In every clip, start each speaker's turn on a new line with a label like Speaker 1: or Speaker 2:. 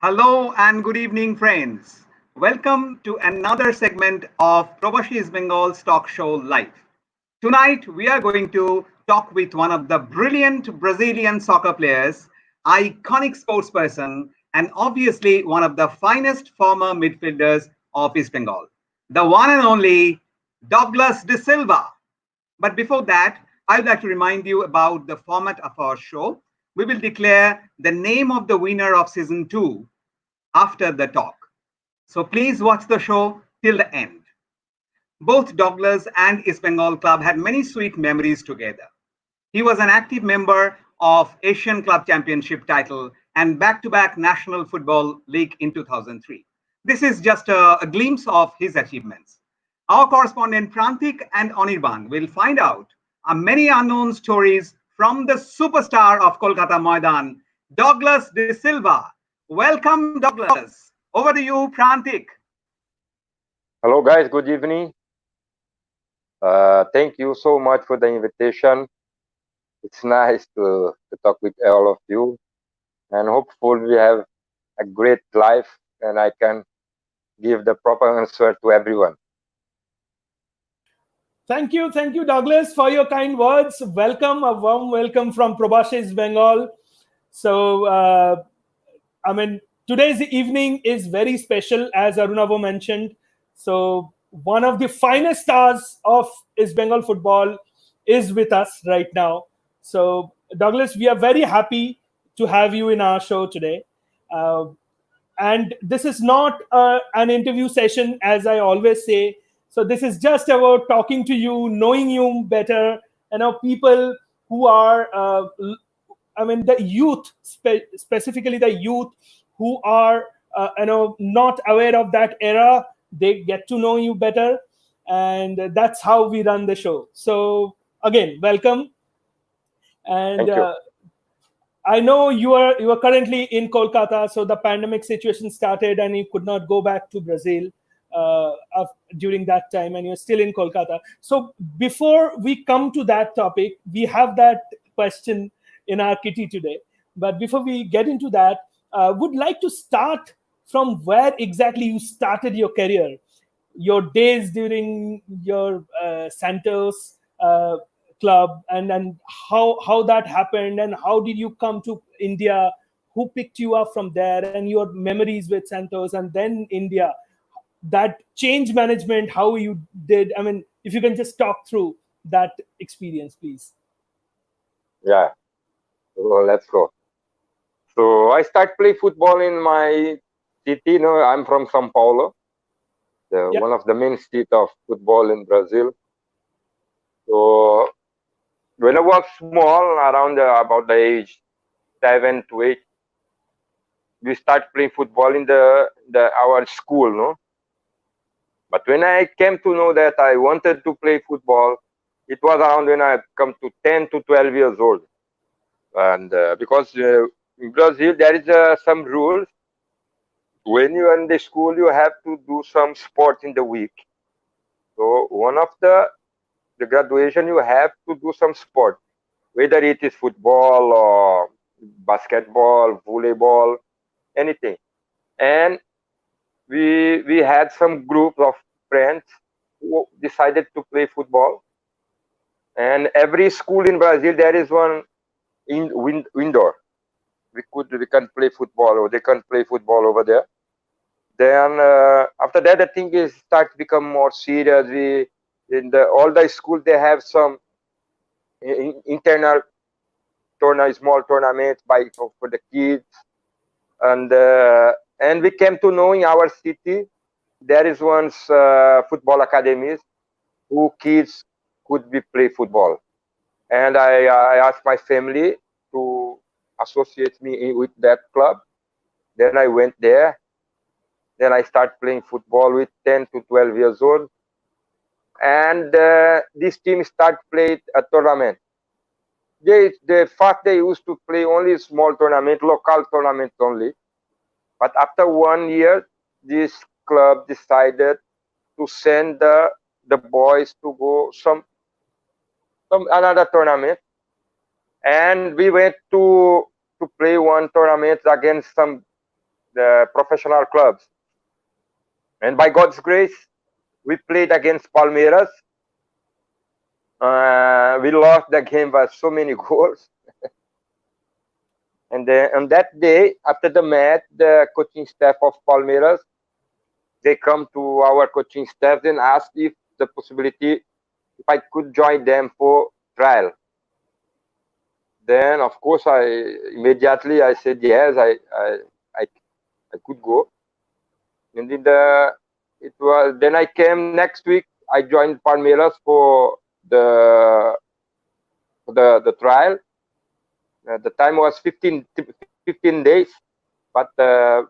Speaker 1: Hello and good evening, friends. Welcome to another segment of Probashi East Bengal's talk show live. Tonight, we are going to talk with one of the brilliant Brazilian soccer players, iconic sportsperson, and obviously one of the finest former midfielders of East Bengal, the one and only Douglas de Silva. But before that, I'd like to remind you about the format of our show. We will declare the name of the winner of season 2 after the talk. So please watch the show till the end. Both Douglas and East Bengal Club had many sweet memories together. He was an active member of Asian Club Championship title and back-to-back National Football League in 2003. This is just a glimpse of his achievements. Our correspondent Prantik and Anirban will find out many unknown stories from the superstar of Kolkata Maidan, Douglas de Silva. Welcome, Douglas. Over to you, Prantik.
Speaker 2: Hello, guys. Good evening. Thank you so much for the invitation. It's nice to talk with all of you, and hopefully we have a great life, and I can give the proper answer to everyone.
Speaker 3: Thank you, Douglas, for your kind words. Welcome, a warm welcome from Probashis, Bengal. So, today's evening is very special, as Arunavo mentioned. So, one of the finest stars of East Bengal football is with us right now. So, Douglas, we are very happy to have you in our show today. And this is not an interview session, as I always say. So this is just about talking to you, knowing you better. People who are, the youth, specifically the youth who are, not aware of that era, they get to know you better. And that's how we run the show. So again, welcome. And
Speaker 2: Thank you.
Speaker 3: I know you are currently in Kolkata, so the pandemic situation started and you could not go back to Brazil during that time, and you're still in Kolkata. So before we come to that topic, we have that question in our kitty today. But before we get into that, would like to start from where exactly you started your career, your days during your Santos club, and how that happened, and how did you come to India, who picked you up from there, and your memories with Santos and then India, that change management, how you did. If you can just talk through that experience, please.
Speaker 2: Yeah. So let's go. So I start play football in my city. I'm from São Paulo, one of the main city of football in Brazil. So when I was small, around about the age 7 to 8, we start playing football in our school, no. But when I came to know that I wanted to play football, it was around when I come to 10 to 12 years old, and because in Brazil there is some rules. When you are in the school, you have to do some sport in the week. So one of the graduation, you have to do some sport, whether it is football or basketball, volleyball, anything. And we had some group of friends who decided to play football. And every school in Brazil, there is one indoor. We can play football, or they can play football over there. Then after that, the thing is start to become more serious. All the school, they have some internal small tournaments for the kids, and we came to know in our city there is one football academies who kids could be play football, and I asked my family to associate me with that club. Then I went there. Then I started playing football with 10 to 12 years old, and this team start played a tournament. They used to play only small tournament, local tournament only. But after 1 year, this club decided to send the boys to go some another tournament, and we went to play one tournament against some the professional clubs. And by God's grace, we played against Palmeiras. We lost the game by so many goals. And then on that day, after the match, the coaching staff of Palmeiras, they come to our coaching staff and ask if the possibility, if I could join them for trial. Then, of course, I immediately I said yes, I could go. And it was then I came next week. I joined Palmeiras for the trial. The time was 15 days, but by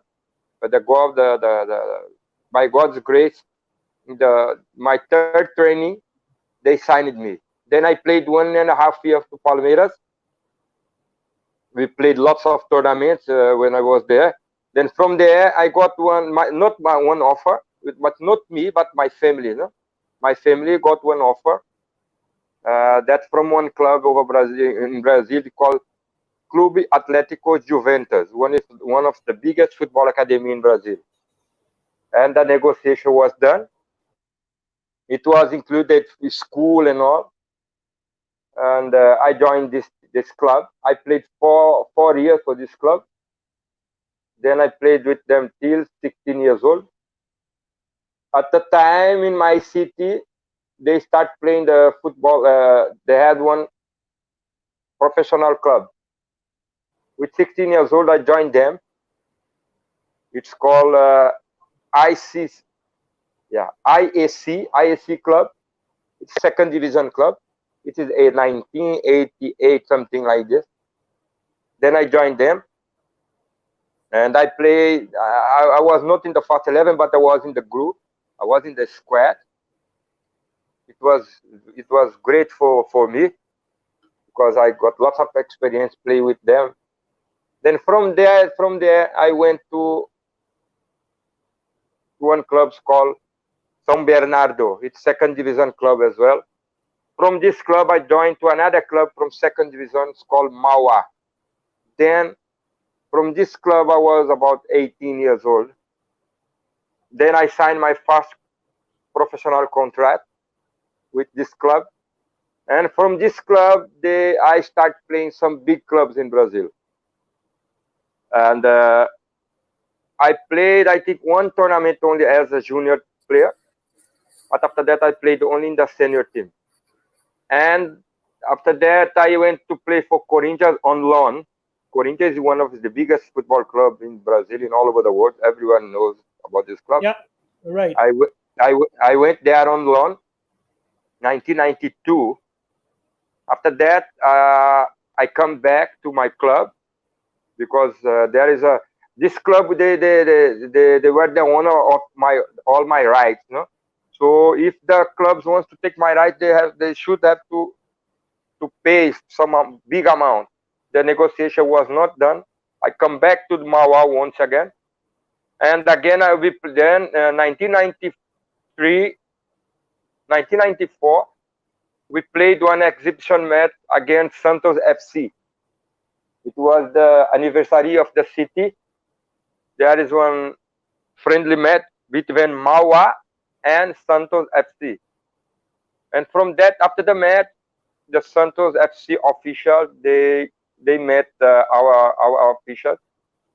Speaker 2: God's grace, my third training, they signed me. Then I played 1.5 years to Palmeiras. We played lots of tournaments when I was there. Then from there, I got not my one offer, but not me, but my family. No? My family got one offer. That's from one club over in Brazil called Clube Atlético Juventus, one of the biggest football academy in Brazil. And the negotiation was done. It was included school and all. And I joined this club. I played 4 years for this club. Then I played with them till 16 years old. At the time in my city, they start playing the football. They had one professional club. With 16 years old, I joined them. It's called IAC club. It's second division club. It is a 1988, something like this. Then I joined them. And I played, I was not in the first 11, but I was in the group. I was in the squad. It was great for me because I got lots of experience playing with them. Then from there I went to one club called São Bernardo. It's second division club as well. From this club I joined to another club from second division. It's called Mauá. Then from this club I was about 18 years old. Then I signed my first professional contract with this club. And from this club I started playing some big clubs in Brazil. And I played, I think, one tournament only as a junior player. But after that, I played only in the senior team. And after that, I went to play for Corinthians on loan. Corinthians is one of the biggest football clubs in Brazil and all over the world. Everyone knows about this club.
Speaker 3: Yeah, right.
Speaker 2: I went there on loan, 1992. After that, I come back to my club. Because there is this club, they were the owner of all my rights, no. So if the clubs wants to take my rights, they should have to pay some big amount. The negotiation was not done. I come back to the Mauá once again, and again 1993, 1994, we played one exhibition match against Santos FC. It was the anniversary of the city. There is one friendly match between Mauá and Santos FC. And from that, after the match, the Santos FC official, they met our officials,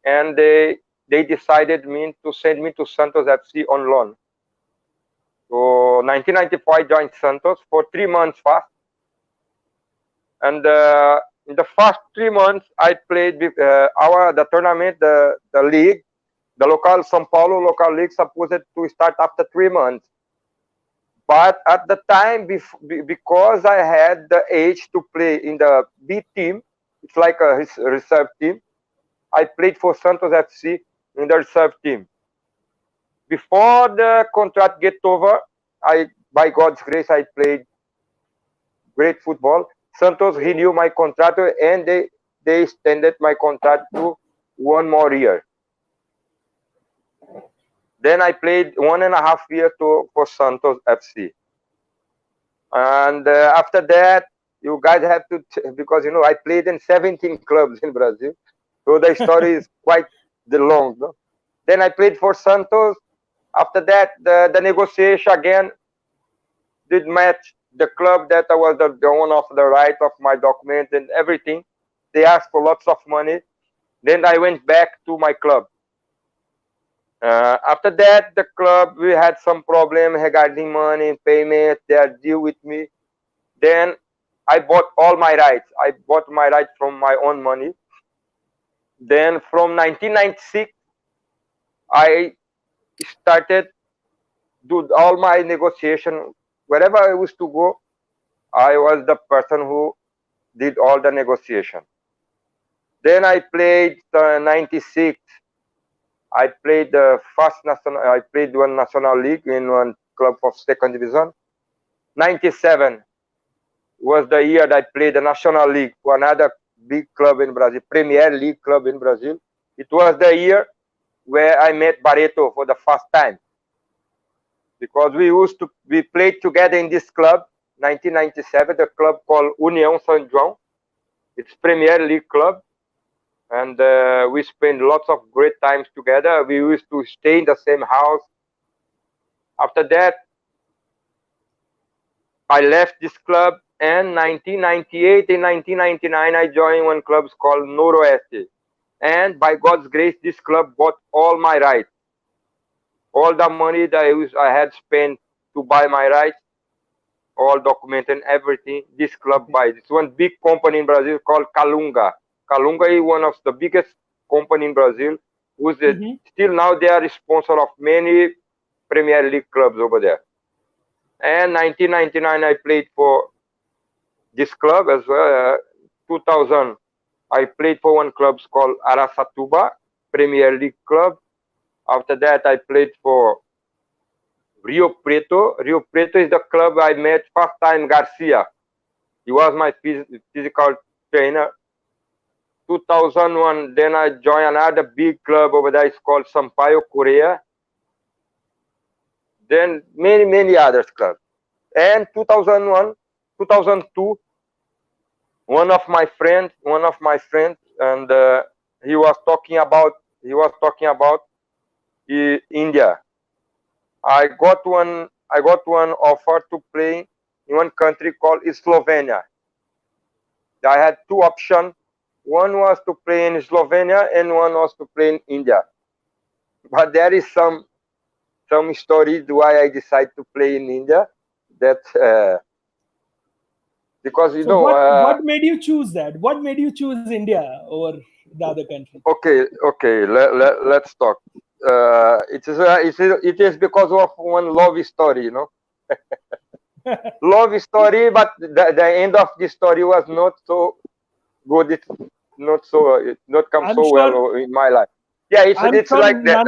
Speaker 2: and they decided to send me to Santos FC on loan. So 1994, I joined Santos for 3 months fast. And in the first 3 months, I played the tournament, the league, the local São Paulo local league, supposed to start after 3 months. But at the time, because I had the age to play in the B team, it's like a reserve team, I played for Santos FC in the reserve team. Before the contract get over, by God's grace, I played great football. Santos renewed my contract, and they extended my contract to 1 more year. Then I played 1.5 years for Santos FC. And after that, you guys have to, because you know I played in 17 clubs in Brazil, so the story is quite long. No? Then I played for Santos. After that, the negotiation again did match the club that I was the owner of the right of my document and everything. They asked for lots of money. Then I went back to my club. After that, the club, we had some problem regarding money, payment, their deal with me. Then I bought all my rights. I bought my rights from my own money. Then from 1996, I started do all my negotiation. Wherever I used to go, I was the person who did all the negotiation. Then I played 96. I played the first national. I played one national league in one club of second division. 97 was the year that I played the national league for another big club in Brazil, Premier League club in Brazil. It was the year where I met Barreto for the first time, because we played together in this club, 1997, the club called União São João. It's Premier League club, and we spent lots of great times together. We used to stay in the same house. After that, I left this club, and 1998 and 1999 I joined one club called Noroeste, and by God's grace, this club bought all my rights. All the money that I had spent to buy my rights, all documented, everything, this club buys. It's one big company in Brazil called Calunga. Calunga is one of the biggest company in Brazil, who's still now they are sponsor of many Premier League clubs over there. And 1999 I played for this club as well. 2000 I played for one club called Araçatuba, Premier League club. After that I played for Rio Preto. Rio Preto is the club I met first time Garcia. He was my physical trainer. 2001, then I joined another big club over there. It's called Sampaio Correa. Then many other clubs. And 2001, 2002, one of my friends, and he was talking about India. I got one offer to play in one country called Slovenia. I had two options. One was to play in Slovenia and one was to play in India. But there is some stories why I decided to play in India. That because
Speaker 3: what made you choose that? What made you choose India over the other country?
Speaker 2: Okay. Let's talk. It is because of one love story, love story, but the end of the story was not so good. It not come so well in my life. Yeah, it's
Speaker 3: sure
Speaker 2: like that.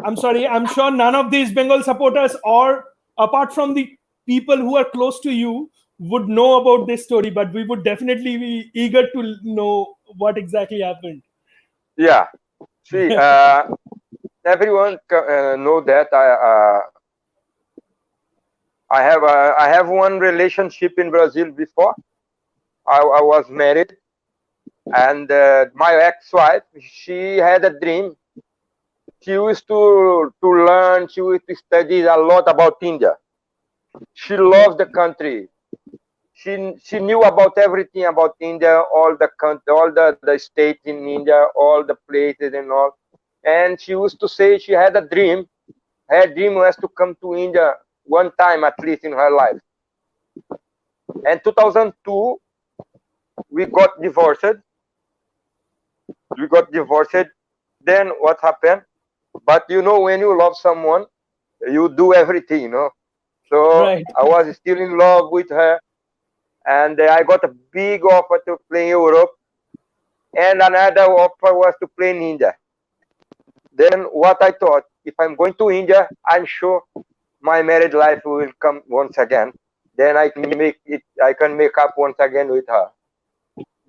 Speaker 3: I'm sorry. I'm sure none of these Bengal supporters, or apart from the people who are close to you, would know about this story. But we would definitely be eager to know what exactly happened.
Speaker 2: Yeah. See, everyone know that I have one relationship in Brazil before. I was married, and my ex-wife, she had a dream. She used to learn, she used to study a lot about India. She loved the country. She knew about everything about India, all the country, all the states in India, all the places and all. And she used to say she had a dream. Her dream was to come to India one time at least in her life. And 2002, we got divorced. Then what happened? But when you love someone, you do everything, So
Speaker 3: right.
Speaker 2: I was still in love with her. And I got a big offer to play in Europe. And another offer was to play in India. Then what I thought, if I'm going to India, I'm sure my married life will come once again. Then I can make up once again with her.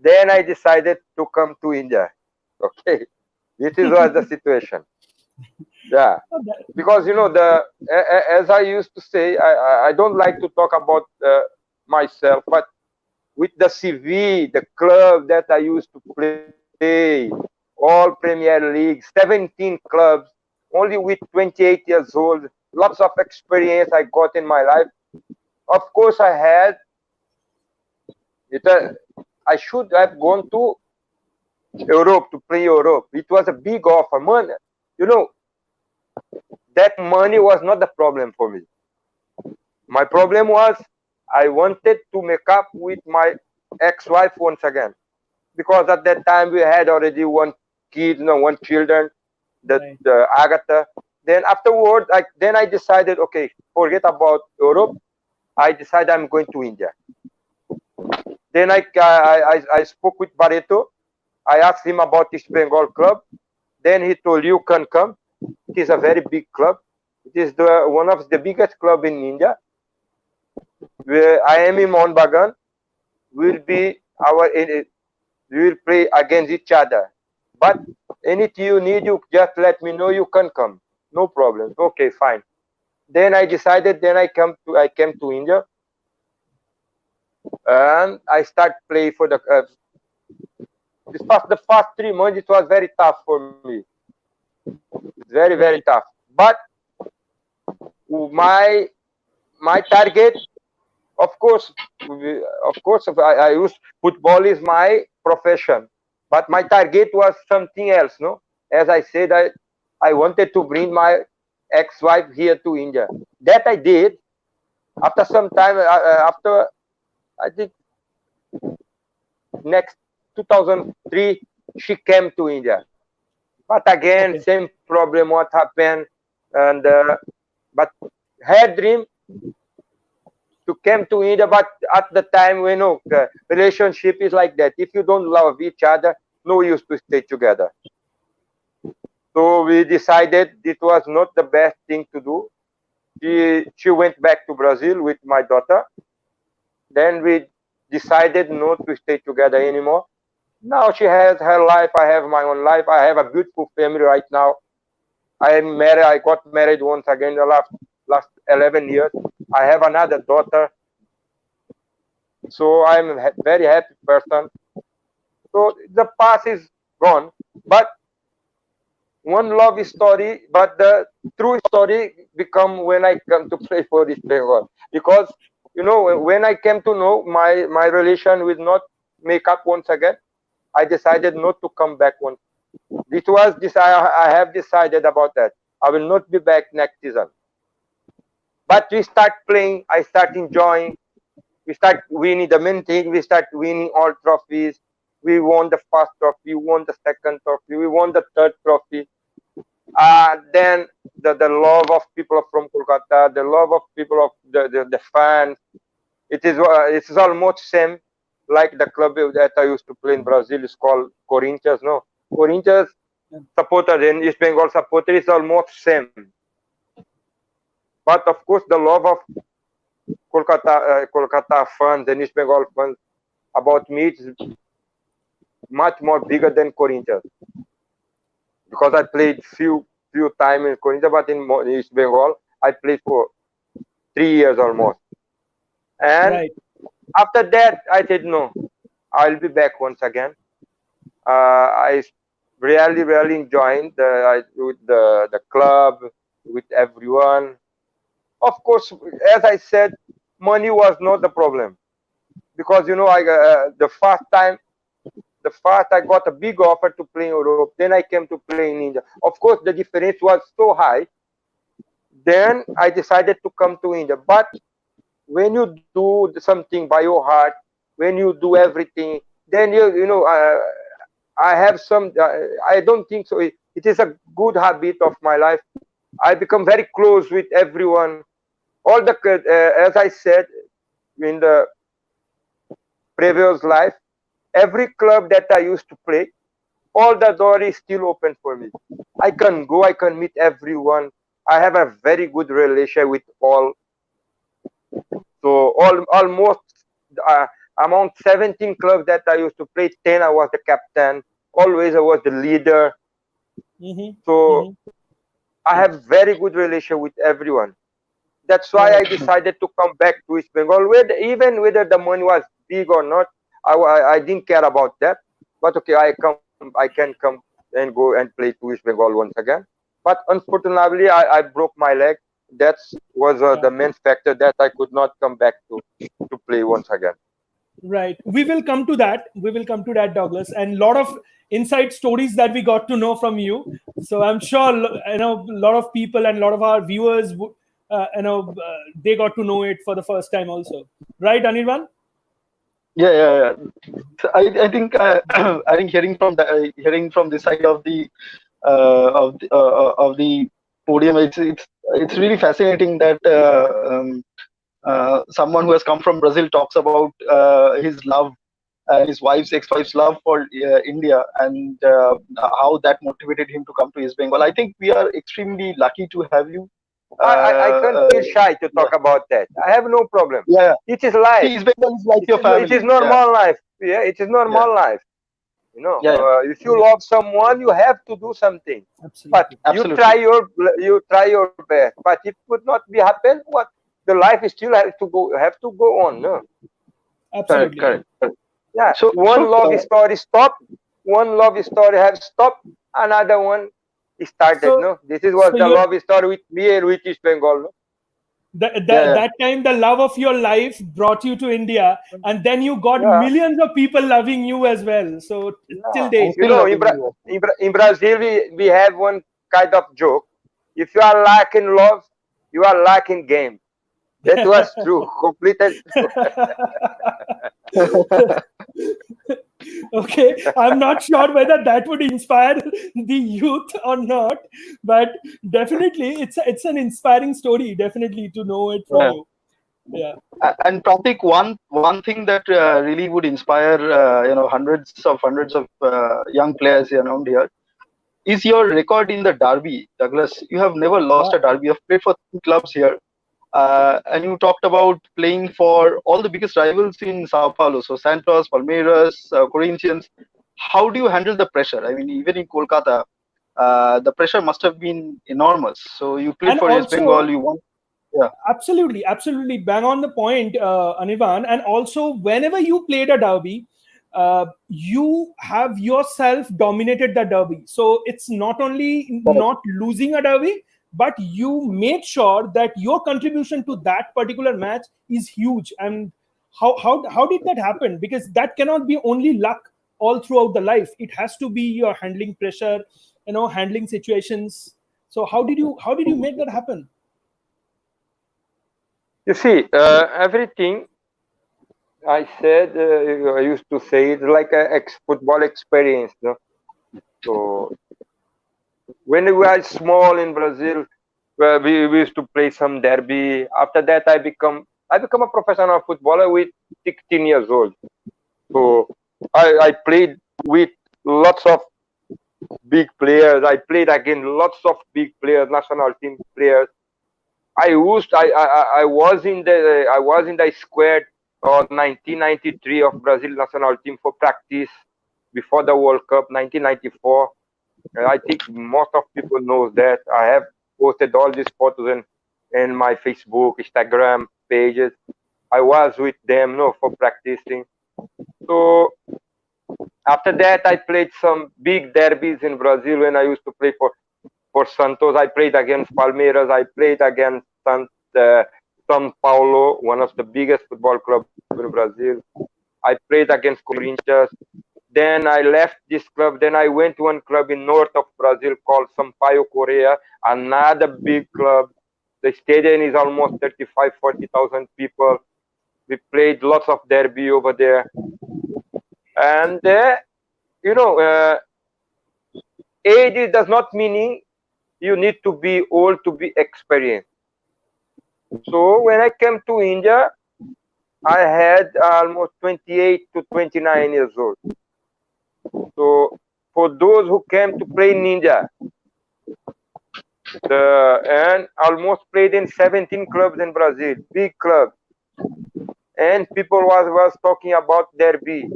Speaker 2: Then I decided to come to India. Okay, this was the situation. Yeah, because as I used to say, I don't like to talk about myself, but with the CV, the club that I used to play, all Premier League, 17 clubs, only with 28 years old. Lots of experience I got in my life. Of course, I had it. I should have gone to Europe to play Europe. It was a big offer. Money, you know, that money was not the problem for me. My problem was I wanted to make up with my ex-wife once again, because at that time we had already one kid, one children, the Agatha. Then afterward, then I decided, okay, forget about Europe. I decided I'm going to India. Then I spoke with Barreto. I asked him about East Bengal club. Then he told, you can come. It is a very big club. It is one of the biggest club in India. Where I am in Mount Bagan. We will play against each other. But anything you need, you just let me know. You can come. No problem. Okay, fine. Then I decided. Then I came to India, and I start play for the. The first 3 months, it was very tough for me. Very, very tough. But my target, of course, I use football is my profession, but my target was something else. No, as I said, I wanted to bring my ex-wife here to India. That I did. After some time, after I think next 2003, she came to India. But again, same problem. What happened? And but her dream to come to India. But at the time, we know the relationship is like that. If you don't love each other, no use to stay together. So we decided it was not the best thing to do. She went back to Brazil with my daughter. Then we decided not to stay together anymore. Now she has her life. I have my own life. I have a beautiful family right now. I am married. I got married once again the last 11 years. I have another daughter. So I'm a very happy person. So the past is gone. But one love story, but the true story become when I come to play for East Bengal. Because, when I came to know my relation will not make up once again, I decided not to come back once. I have decided about that. I will not be back next season. But we start playing, I start enjoying, we start winning the main thing, we start winning all trophies. We won the first trophy, we won the second trophy, we won the third trophy. Then the love of people from Kolkata, the love of people of the fans, it is almost same like the club that I used to play in Brazil is called Corinthians. No, Corinthians supporter and East Bengal supporter is almost same. But of course, the love of Kolkata fans and East Bengal fans about me is much more bigger than Corinthians, because I played few time in Corinthians, but in East Bengal I played for 3 years almost. And after that, I said no, I'll be back once again. I really enjoying with the club, with everyone. Of course, as I said, money was not the problem, because the first I got a big offer to play in Europe. Then I came to play in India. Of course, the difference was so high. Then I decided to come to India. But when you do something by your heart, when you do everything, then I have some. I don't think so. It is a good habit of my life. I become very close with everyone. All the as I said in the previous life, every club that I used to play, all the door is still open for me. I can go. I can meet everyone. I have a very good relation with all. So almost among 17 clubs that I used to play, 10 I was the captain. Always I was the leader. So I have very good relation with everyone. That's why I decided to come back to East Bengal. Even whether the money was big or not, I didn't care about that. But okay, I can come and go and play to East Bengal once again. But unfortunately, I broke my leg. That was the main factor that I could not come back to play once again.
Speaker 3: Right. We will come to that. We will come to that, Douglas, and a lot of inside stories that we got to know from you. So I'm sure a lot of people and a lot of our viewers, they got to know it for the first time also. Right, Anirban?
Speaker 4: Yeah. So I think hearing from this side of the podium, it's really fascinating that someone who has come from Brazil talks about his love, his ex-wife's love for India, and how that motivated him to come to East Bengal. I think we are extremely lucky to have you.
Speaker 2: I can't feel shy to talk about that. I have no problem.
Speaker 4: Yeah.
Speaker 2: It is life.
Speaker 4: See, East Bengal is like your family.
Speaker 2: It is normal life. Yeah, it is normal life. You know, if you love someone, you have to do something.
Speaker 3: Absolutely.
Speaker 2: But
Speaker 4: Absolutely.
Speaker 2: you try your best. But it could not be happen. What the life is still have to go on. No.
Speaker 3: Absolutely.
Speaker 4: Correct.
Speaker 2: Yeah. So one love story stopped. One love story have stopped. Another one started. No. This is what the love story with me and with East Bengal. No?
Speaker 3: That time the love of your life brought you to India, and then you got millions of people loving you as well. So till date,
Speaker 2: you know, in Brazil we have one kind of joke: if you are lacking love, you are lacking game. That was true, completely true.
Speaker 3: Okay, I'm not sure whether that would inspire the youth or not, but definitely it's an inspiring story. Definitely to know it from you. Yeah.
Speaker 4: And Pratik, one thing that really would inspire hundreds of young players around here is your record in the derby, Douglas. You have never lost a derby. You've played for 3 clubs here. And you talked about playing for all the biggest rivals in Sao Paulo, so Santos, Palmeiras, Corinthians. How do you handle the pressure? I mean, even in Kolkata, the pressure must have been enormous. So you played for East Bengal, you won. Yeah.
Speaker 3: Absolutely, bang on the point, Anirban. And also, whenever you played a derby, you have yourself dominated the derby. So it's not only not losing a derby, but you made sure that your contribution to that particular match is huge. And how did that happen? Because that cannot be only luck all throughout the life. It has to be your handling pressure, handling situations. So how did you make that happen?
Speaker 2: You see, everything I said, I used to say it's like a football experience. No? So when we were small in Brazil, we used to play some derby. After that, I become a professional footballer with 16 years old. So I played with lots of big players. I played against lots of big players, national team players. I was in the squad of 1993 of Brazil national team for practice before the World Cup 1994. I think most of people knows that. I have posted all these photos in my Facebook, Instagram pages. I was with them, for practicing. So after that, I played some big derbies in Brazil when I used to play for Santos. I played against Palmeiras. I played against São Paulo, one of the biggest football clubs in Brazil. I played against Corinthians. Then I left this club. Then I went to one club in north of Brazil called Sampaio Correa, another big club. The stadium is almost 40,000 people. We played lots of derby over there. And, age does not mean you need to be old to be experienced. So when I came to India, I had almost 28 to 29 years old. So for those who came to play in India, and almost played in 17 clubs in Brazil, big clubs, and people was talking about derby.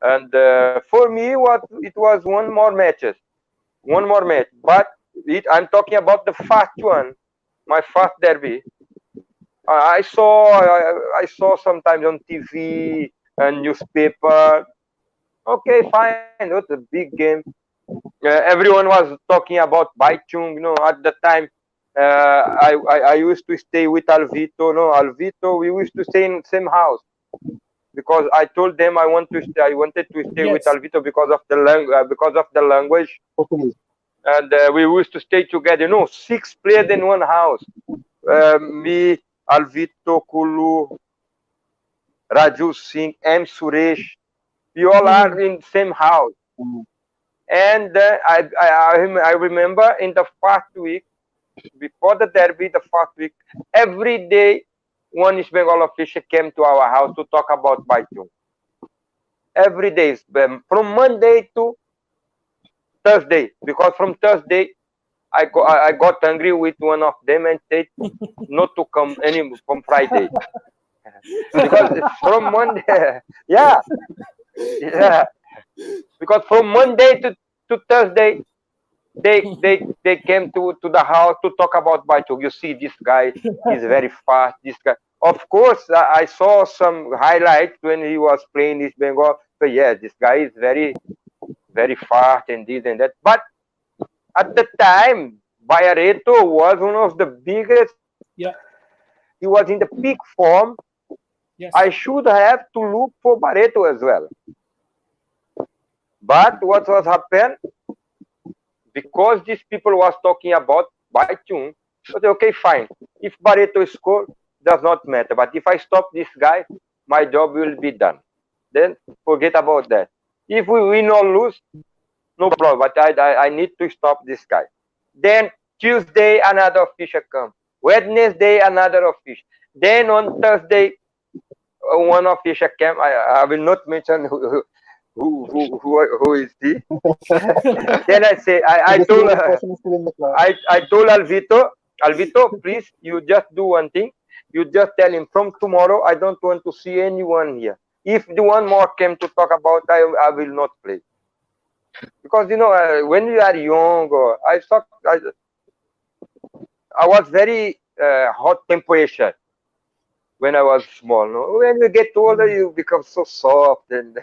Speaker 2: And for me, it was one more match, but I'm talking about the first one, my first derby. I saw sometimes on TV and newspaper. Okay, fine. It was a big game. Everyone was talking about Baichung. At the time, I used to stay with Alvito. No, Alvito. We used to stay in same house because I told them I wanted to stay with
Speaker 3: Yes.
Speaker 2: Alvito because of the language,
Speaker 4: Okay.
Speaker 2: and we used to stay together. 6 players in one house. Me, Alvito, Kulu, Raju Singh, M. Suresh. We all are
Speaker 3: Mhm.
Speaker 2: in same house.
Speaker 4: Mm.
Speaker 2: And I remember in the first week, before the derby, the first week, every day, one East Bengal official came to our house to talk about Baichung. Every day, from Monday to Thursday, because from Thursday, I got angry with one of them and said not to come any from Friday. Because from Monday, yeah, yeah, because from Monday to Thursday, they came to the house to talk about Baichuk. You see, this guy is very fast. This guy, of course, I saw some highlights when he was playing East Bengal. So yeah, this guy is very fast and this and that. But at the time, Bayareto was one of the biggest.
Speaker 3: Yeah.
Speaker 2: He was in the peak form. I
Speaker 3: Yes.
Speaker 2: should have to look for Barreto as well. But what was happened? Because these people was talking about Baichung, I said, okay, fine. If Barreto score, does not matter. But if I stop this guy, my job will be done. Then forget about that. If we win or lose, no problem. But I need to stop this guy. Then Tuesday, another official come. Wednesday, another official. Then on Thursday, one official came. I will not mention who is he. Then I say,
Speaker 4: So
Speaker 2: I
Speaker 4: this
Speaker 2: told
Speaker 4: famous person is still in the club.
Speaker 2: I told Alvito, please, you just do one thing. You just tell him from tomorrow, I don't want to see anyone here. If the one more came to talk about, I will not play. Because, when you are young, or I was very hot temperature when I was small. No? When you get older,
Speaker 3: Mhm.
Speaker 2: you become so soft and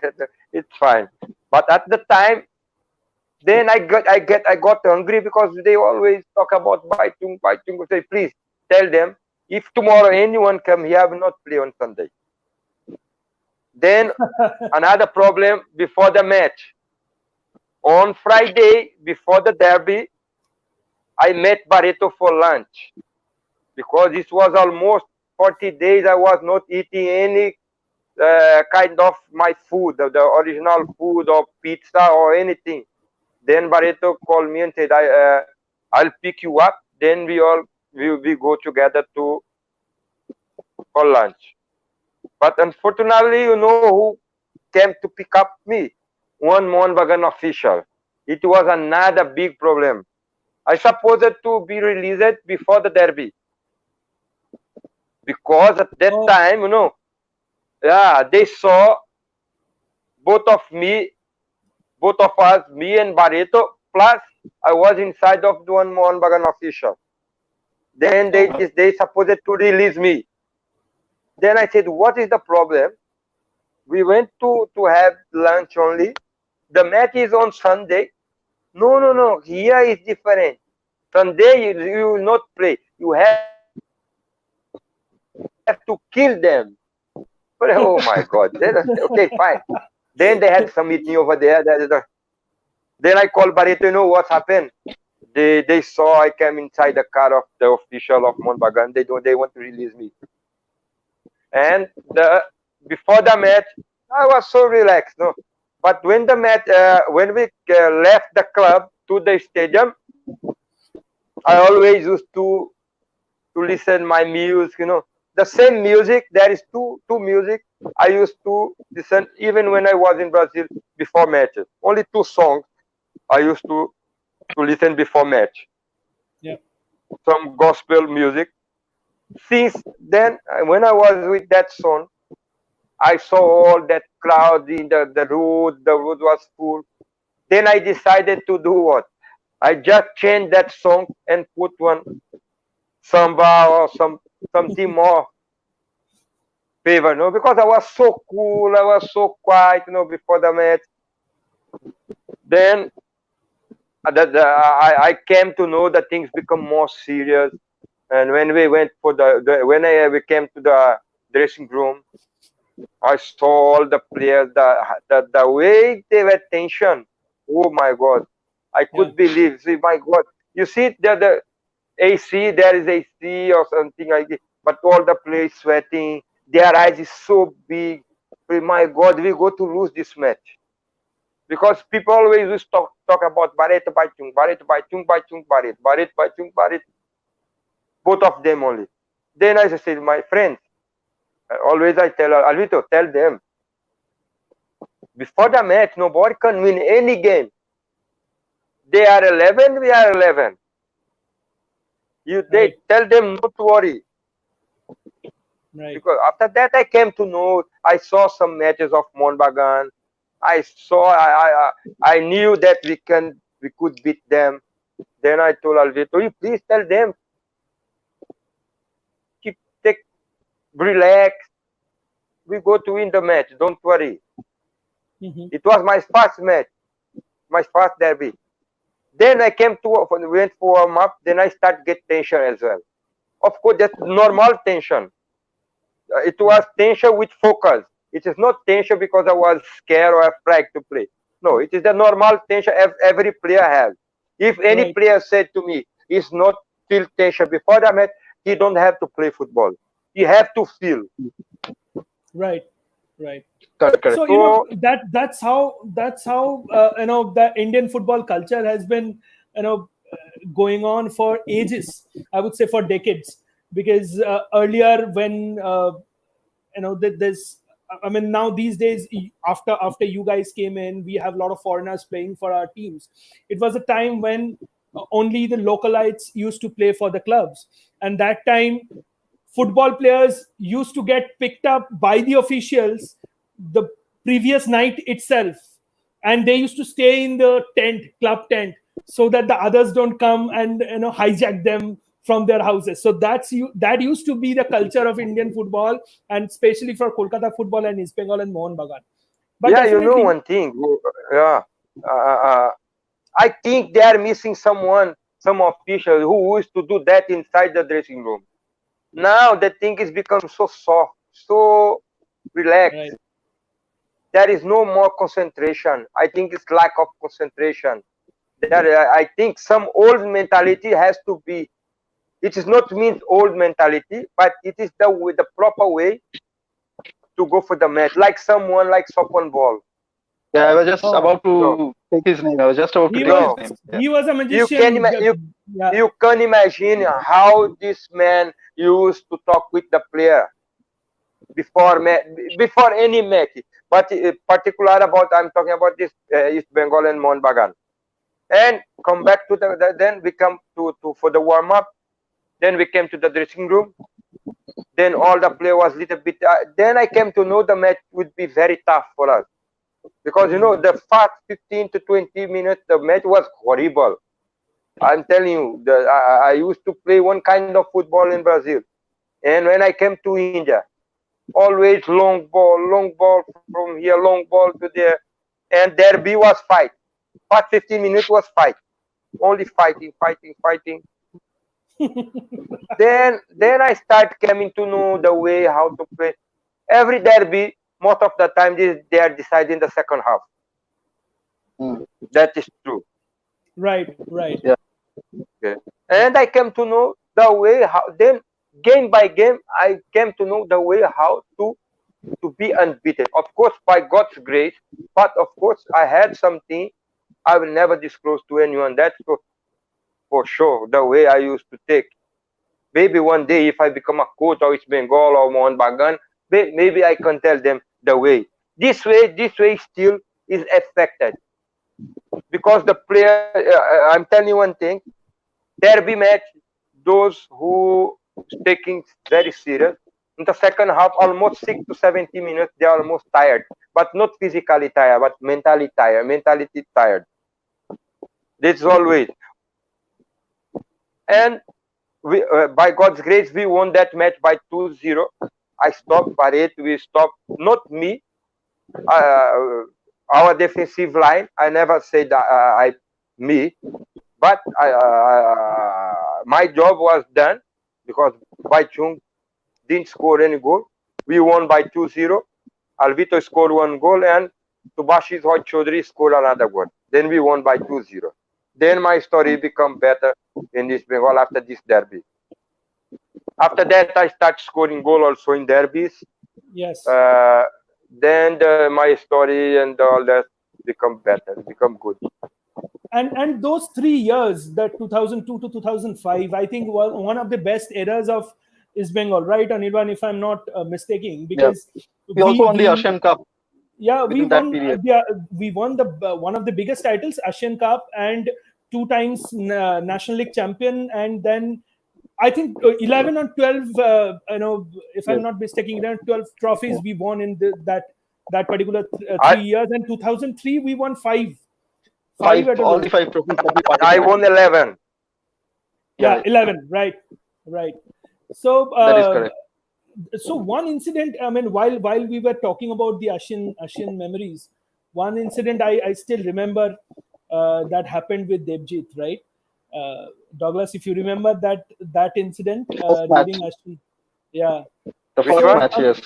Speaker 2: it's fine. But at the time, then I got hungry because they always talk about Baichung, Baichung. I say, please tell them if tomorrow anyone come here, I will not play on Sunday. Then another problem before the match. On Friday before the derby, I met Barreto for lunch because this was almost 40 days I was not eating any kind of my food, the original food or pizza or anything. Then Barreto called me and said, I'll pick you up. Then we go together to for lunch. But unfortunately, you know who came to pick up me? One Mohanbagan official. It was another big problem. I supposed to be released before the derby because at that
Speaker 3: Oh.
Speaker 2: time, yeah, they saw both of me, both of us, me and Barreto. Plus, I was inside of the one Mohanbagan official. Then
Speaker 3: Oh.
Speaker 2: they supposed to release me. Then I said, what is the problem? We went to have lunch only. The match is on Sunday. No, no, no. Here is different. Sunday you will not play. You have to kill them. But, oh my God. Then I said, okay, fine. Then they had some meeting over there. Then I called Barreto. You know what happened? They saw I came inside the car of the official of Monbagan. They want to release me. And before the match, I was so relaxed. No, but when the match, when we left the club to the stadium, I always used to listen my music. The same music. There is two music I used to listen even when I was in Brazil before matches. Only two songs I used to listen before match.
Speaker 3: Yeah.
Speaker 2: Some gospel music. Since then, when I was with that song, I saw all that crowd in the road. The road was full. Then I decided to do what? I just changed that song and put one samba or something more favor, because I was so cool. I was so quiet, before the match. Then I came to know that things become more serious. And when we went for we came to the dressing room, I saw all the players, the way they were tension. Oh my God, I
Speaker 3: Yeah.
Speaker 2: could believe. See, my God, you see the AC, there is AC or something like this, but all the players sweating. Their eyes is so big. Oh my God, we go to lose this match because people always used to talk about Barreto Baitung, Barreto Baitung, Baitung, Barreto, Barreto Baitung, Barreto, both of them only. Then I said, my friends, always I tell Alvito, tell them before the match, nobody can win any game. They are 11, we are 11. They tell them not to worry.
Speaker 3: Right.
Speaker 2: Because after that, I came to know. I saw some matches of Monbagan. I knew that we could beat them. Then I told Alvito, you please tell them, take, relax. We go to win the match. Don't worry. It was my first match, my first derby. Then I came to went for warm up. Then I start get tension as well. Of course, that's normal tension. It was tension with focus. It is not tension because I was scared or afraid to play. No, it is the normal tension every player has. If any player said to me, "He's not feel tension before the match," he don't have to play football. He have to feel.
Speaker 3: Right. Right.
Speaker 4: Correct.
Speaker 3: So that's how the Indian football culture has been going on for ages. I would say for decades, because earlier when there's I mean, now these days, after you guys came in, we have a lot of foreigners playing for our teams. It was a time when only the localites used to play for the clubs, and that time football players used to get picked up by the officials the previous night itself, and they used to stay in the club tent, so that the others don't come and hijack them from their houses. So that used to be the culture of Indian football, and especially for Kolkata football and East Bengal and Mohun Bagan. But
Speaker 2: Yeah, you know
Speaker 3: definitely,
Speaker 2: one thing. Yeah, I think they are missing someone, some official who used to do that inside the dressing room. Now the thing is become so soft, so relaxed.
Speaker 3: right.
Speaker 2: There is no more concentration. I think it's lack of concentration. I think some old mentality has to be. It is not means old mentality, but it is the proper way to go for the match. Like someone like Sopon Ball.
Speaker 4: Yeah, I was just
Speaker 3: Oh,
Speaker 4: about to take his name. I was just about to
Speaker 3: he
Speaker 4: take
Speaker 3: was
Speaker 4: his
Speaker 2: No,
Speaker 4: name. Yeah.
Speaker 3: he was a
Speaker 2: you can
Speaker 3: magician. Yeah.
Speaker 2: you can imagine how this man used to talk with the player before any match. But particular about I'm talking about this East Bengal and Mohun Bagan. And come back to then we come to for the warm up. Then we came to the dressing room. Then all the play was little bit. Then I came to know the match would be very tough for us because the first 15 to 20 minutes the match was horrible. I'm telling you, I used to play one kind of football in Brazil, and when I came to India, always long ball from here, long ball to there, and derby was fight. First 15 minutes was fight, only fighting, fighting, fighting. Then I start coming to know the way how to play. Every derby, most of the time they are deciding the second half. That is true.
Speaker 3: Right. Right.
Speaker 4: Yeah.
Speaker 2: Okay. And I came to know the way how then game by game I came to know the way how to be unbeaten. Of course, by God's grace, but of course I had something I will never disclose to anyone. That's for sure the way I used to take. Maybe one day if I become a coach or East Bengal or Mohun Bagan, maybe I can tell them the way. This way still is affected because the player. I'm telling you one thing. Derby match, those who taking very serious. In the second half, almost 6 to 70 minutes, they are almost tired, but not physically tired, but mentally tired. Mentality tired. This is always. And we, by God's grace, we won that match by 2-0. I stopped Barret. We stopped. Not me. our defensive line. I never said me, but my job was done because Bai Chung didn't score any goal. We won by 2-0. Alvito scored 1 goal and Subhashis Hoy Chaudhary scored another goal. Then we won by 2-0. Then my story become better in East Bengal after this derby. After that, I start scoring goal also in derbies.
Speaker 3: Yes.
Speaker 2: Then my story and all that become better, become good.
Speaker 3: And those 3 years, that 2002 to 2005, I think was one of the best eras of East Bengal, right, Anirban, if I'm not mistaken, because
Speaker 4: we also won the Asian Cup.
Speaker 3: Yeah, we won.
Speaker 4: That
Speaker 3: We won the one of the biggest titles, Asian Cup, and 2 times National League champion, and then I think 11 or 12. If I'm not mistaken, 11, 12 trophies we won in that particular 3 years. And 2003 we won 5.
Speaker 4: All the 5 trophies.
Speaker 2: I won 11.
Speaker 3: Yeah, 11. Right. So
Speaker 4: that is correct.
Speaker 3: So one incident, I mean, while we were talking about the Asian memories, one incident I still remember that happened with Debjit, right? Douglas, if you remember that incident during Asian, yeah.
Speaker 4: The first match, yes.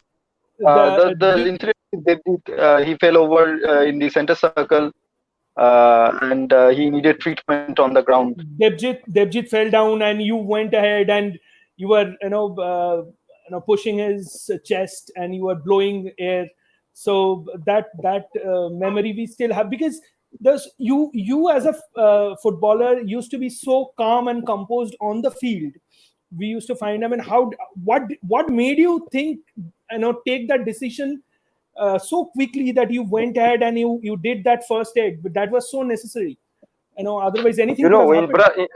Speaker 4: The incident with Debjit, he fell over in the center circle, and he needed treatment on the ground.
Speaker 3: Debjit fell down, and you went ahead and you were pushing his chest and you were blowing air. So that memory we still have, because you as a footballer used to be so calm and composed on the field. We used to find, I mean, what made you think, take that decision so quickly that you went ahead and you did that first aid? But that was so necessary. Otherwise anything could have happened.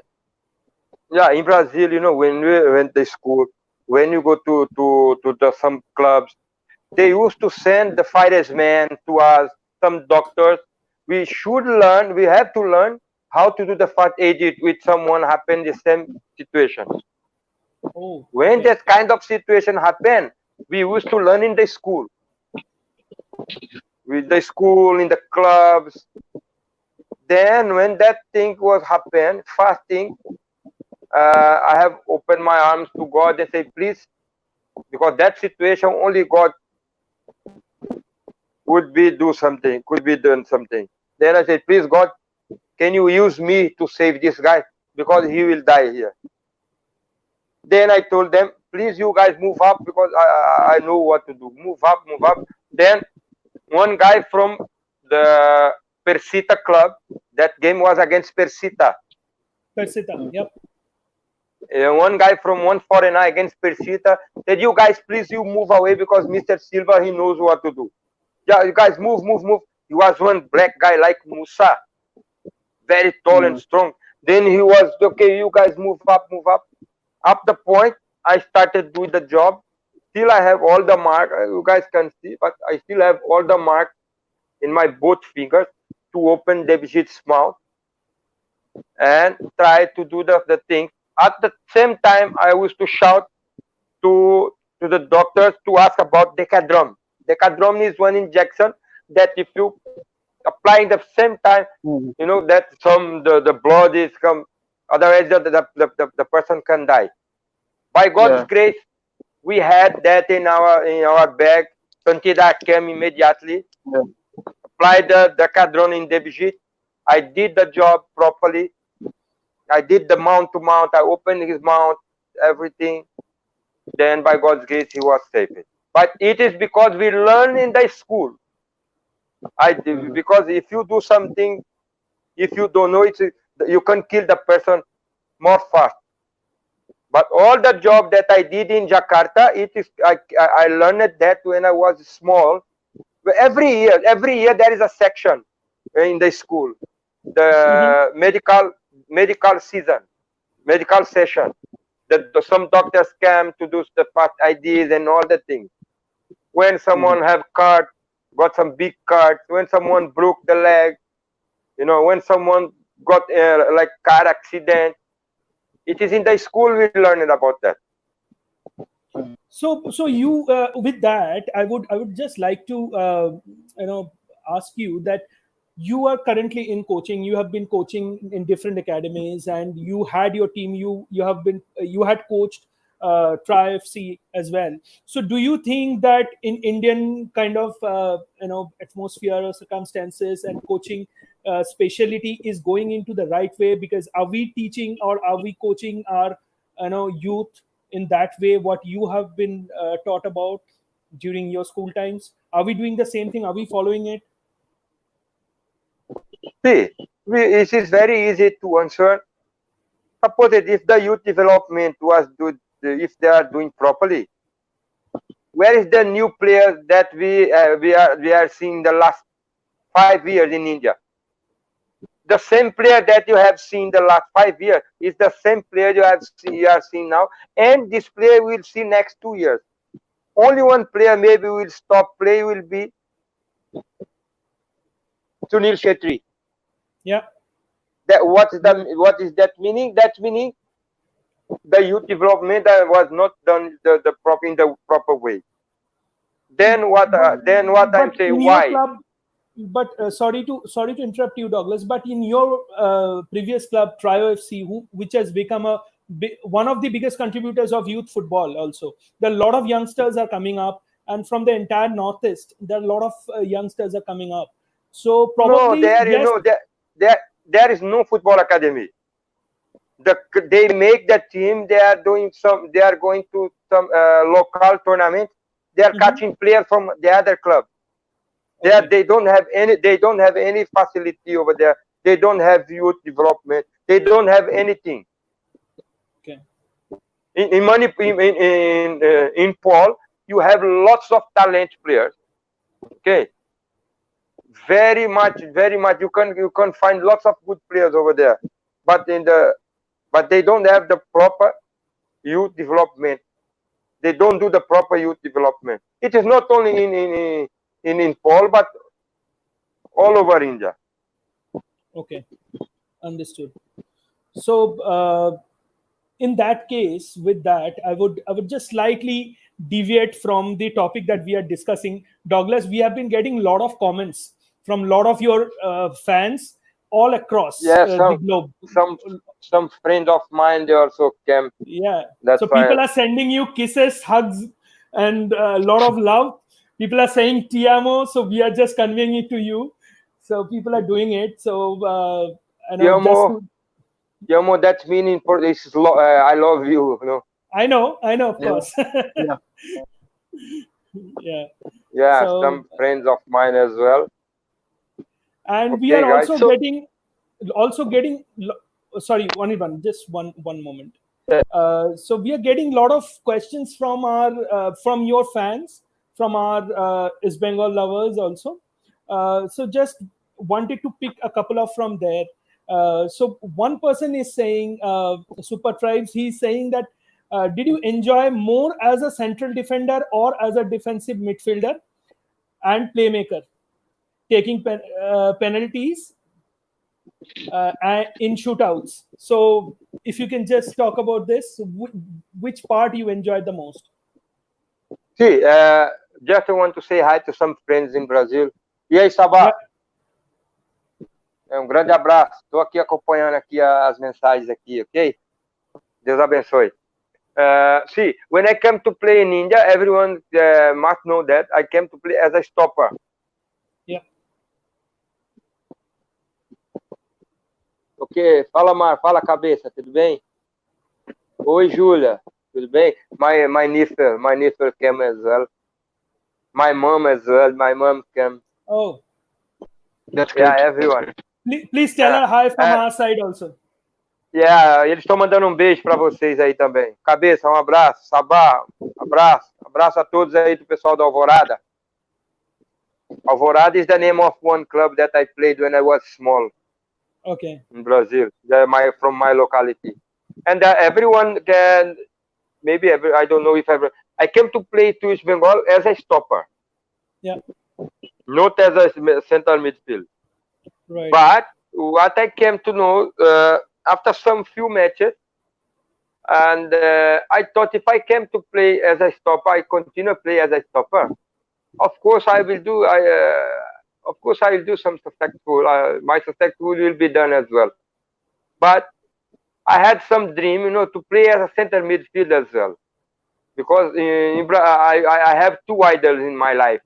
Speaker 2: In Brazil, when we went to school, when you go to some clubs, they used to send the fighters men to us, some doctors. We have to learn how to do the first aid with someone happen the same situation. When that kind of situation happen, we used to learn in the school. With the school, in the clubs. Then when that thing was happen, first thing, I have opened my arms to God and say, please, because that situation only God could be done something. Then I said, please God, can you use me to save this guy, because he will die here. Then I told them, please you guys move up, because I know what to do. Move up. Then one guy from the Persita club, that game was against Persita,
Speaker 3: yep.
Speaker 2: One guy from one foreigner against Persita said, you guys, please, you move away, because Mr. Silva, he knows what to do. Yeah, you guys move. He was one black guy like Musa, very tall and strong. Then he was, okay, you guys move up. Up the point, I started doing the job. Still I have all the mark, you guys can see, but I still have all the mark in my both fingers to open Debjit's mouth and try to do the thing. At the same time, I used to shout to the doctors to ask about Decadron. Decadron is one injection that if you apply at the same time, that the blood is come. Otherwise, the person can die. By God's grace, we had that in our bag. Santida came immediately, applied the Decadron in Debjit. I did the job properly. I did the mount to mount. I opened his mouth, everything. Then by God's grace, he was saved. But it is because we learn in the school. Because if you do something, if you don't know it, you can kill the person more fast. But all the job that I did in Jakarta, I learned that when I was small. Every year there is a section in the school, the medical session. Some doctors come to do the past IDs and all the things. When someone have got some big cuts, when someone broke the leg, when someone got like car accident, it is in the school we learned about that.
Speaker 3: So you with that, I would just like to ask you that you are currently in coaching. You have been coaching in different academies, and you had your team. You had coached Tri FC as well. So, do you think that in Indian kind of atmosphere or circumstances and coaching specialty is going into the right way? Because are we teaching or are we coaching our youth in that way? What you have been taught about during your school times, are we doing the same thing? Are we following it?
Speaker 2: See, it is very easy to answer. Suppose that if the youth development was good, if they are doing properly, where is the new players that we are seeing the last 5 years in India? The same player that you have seen the last 5 years is the same player you are seeing now, and this player will see next 2 years. Only one player maybe will stop play, will be Sunil Shetty.
Speaker 3: Yeah.
Speaker 2: What is that meaning? That meaning the youth development was not done in the proper way. Then what I'm saying, why?
Speaker 3: Club, but sorry to interrupt you, Douglas. But in your previous club, Trio FC, which has become one of the biggest contributors of youth football, also there are a lot of youngsters are coming up, and from the entire Northeast, there are a lot of youngsters are coming up. So probably
Speaker 2: there is no football academy. They make the team. They are going to some local tournament. They are catching players from the other club. They don't have any facility over there. They don't have youth development. They don't have anything.
Speaker 3: Okay.
Speaker 2: In Paul, you have lots of talent players. Okay. Very much. You can find lots of good players over there, but they don't have the proper youth development. They don't do the proper youth development. It is not only in Paul, but all over India.
Speaker 3: Okay, understood. So in that case, with that, I would just slightly deviate from the topic that we are discussing. Douglas, we have been getting a lot of comments from a lot of your fans all across the globe.
Speaker 2: Some friend of mine, they also came.
Speaker 3: Yeah. So people are sending you kisses, hugs, and a lot of love. People are saying "Ti amo," so we are just conveying it to you. So people are doing it. So
Speaker 2: Ti amo, that's meaning for this is I love you.
Speaker 3: I know, of course. Yeah.
Speaker 2: Yeah, so, some friends of mine as well.
Speaker 3: And we are also getting. Sorry, just one moment. So we are getting a lot of questions from your fans, from our East Bengal lovers also. So just wanted to pick a couple of from there. So one person is saying, Super Tribes, he's saying that did you enjoy more as a central defender or as a defensive midfielder and playmaker, taking penalties in shootouts? So if you can just talk about this, which part you enjoyed the most?
Speaker 2: See, just want to say hi to some friends in Brazil. E aí, Sabá? Grande abraço. Estou aqui acompanhando aqui as mensagens aqui, ok? Deus abençoe. See, when I came to play in India, everyone must know that I came to play as a stopper.
Speaker 3: Yeah.
Speaker 2: Ok, fala Mar, fala cabeça, tudo bem? Oi, Júlia, tudo bem? My nephew came as well. My mom as well. My mom came.
Speaker 3: Oh,
Speaker 4: that's great.
Speaker 2: Yeah, everyone.
Speaker 3: Please tell her hi from our side also.
Speaker 2: Yeah, eles estão mandando beijo para vocês aí também. Cabeça, abraço. Sabá, abraço. Abraço a todos aí do pessoal da Alvorada. Alvorada is the name of one club that I played when I was small.
Speaker 3: Okay.
Speaker 2: In Brazil, from my locality, and everyone can maybe I don't know if I came to play to East Bengal as a stopper.
Speaker 3: Yeah.
Speaker 2: Not as a central midfield.
Speaker 3: Right.
Speaker 2: But what I came to know after some few matches, and I thought if I came to play as a stopper, I continue to play as a stopper. Of course, I will do. of course I'll do some successful. My successful will be done as well. But I had some dream, to play as a center midfield as well, because I have two idols in my life.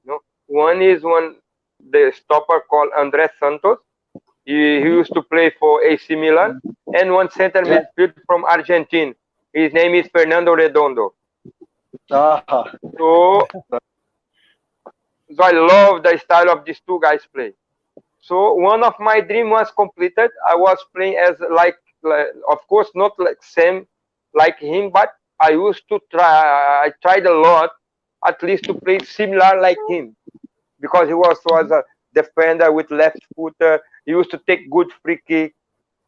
Speaker 2: One is the stopper called Andres Santos. He used to play for AC Milan, and one center midfield from Argentina. His name is Fernando Redondo. So I love the style of these two guys play. So one of my dream was completed. I was playing as like of course not like same like him, but I used to try. I tried a lot, at least to play similar like him, because he was a defender with left foot. He used to take good free kick,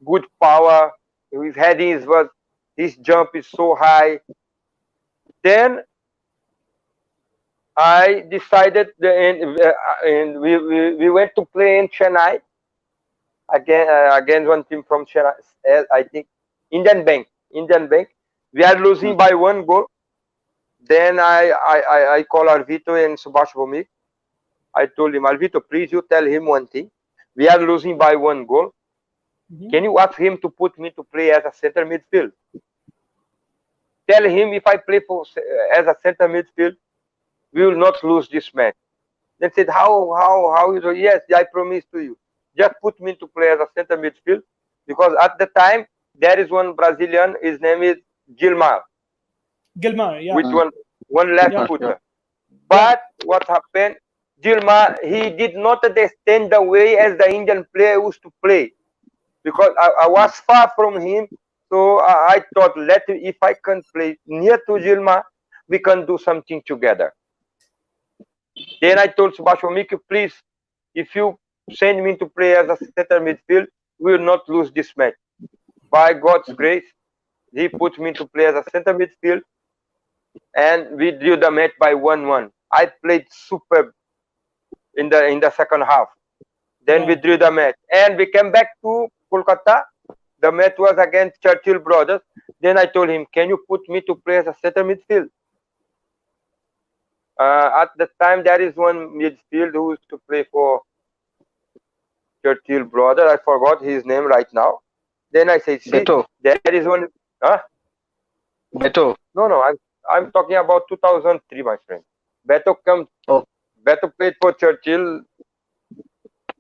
Speaker 2: good power. His heading his jump is so high. Then I decided, and we went to play in Chennai against one team from Chennai. I think Indian Bank. We are losing by 1 goal. Then I call Arvito and Subhash Bhumik. I told him, Arvito, please you tell him one thing. We are losing by 1 goal. Can you ask him to put me to play as a center midfield? Tell him if I play as a center midfield, we will not lose this match. Then said, how? Yes, I promise to you. Just put me to play as a center midfield, because at the time there is one Brazilian. His name is Gilmar.
Speaker 3: Yeah.
Speaker 2: With one left footer. But what happened? Gilmar, he did not understand the way as the Indian player used to play, because I was far from him. So I thought, if I can play near to Gilmar, we can do something together. Then I told Subhash Bhumik, please, if you send me to play as a center midfield, we will not lose this match. By God's grace, he put me to play as a center midfield, and we drew the match by 1-1. I played superb in the second half. Then we drew the match, and we came back to Kolkata. The match was against Churchill Brothers. Then I told him, can you put me to play as a center midfield? At the time, there is one midfield who used to play for Churchill Brothers. I forgot his name right now. Then I said, see,
Speaker 4: Beto.
Speaker 2: there is one. Huh?
Speaker 4: Beto.
Speaker 2: No, I'm talking about 2003, my friend. Beto played for Churchill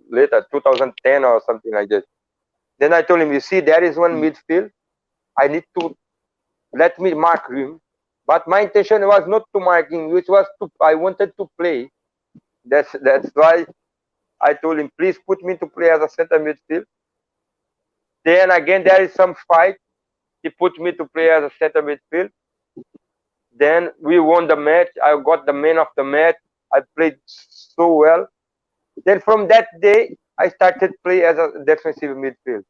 Speaker 2: later, 2010 or something like this. Then I told him, you see, there is one midfield. I need to let me mark him. But my intention was not to mark him, which was I wanted to play. That's why I told him, please put me to play as a center midfield. Then again, there is some fight. He put me to play as a center midfield. Then we won the match. I got the man of the match. I played so well. Then from that day, I started play as a defensive midfield.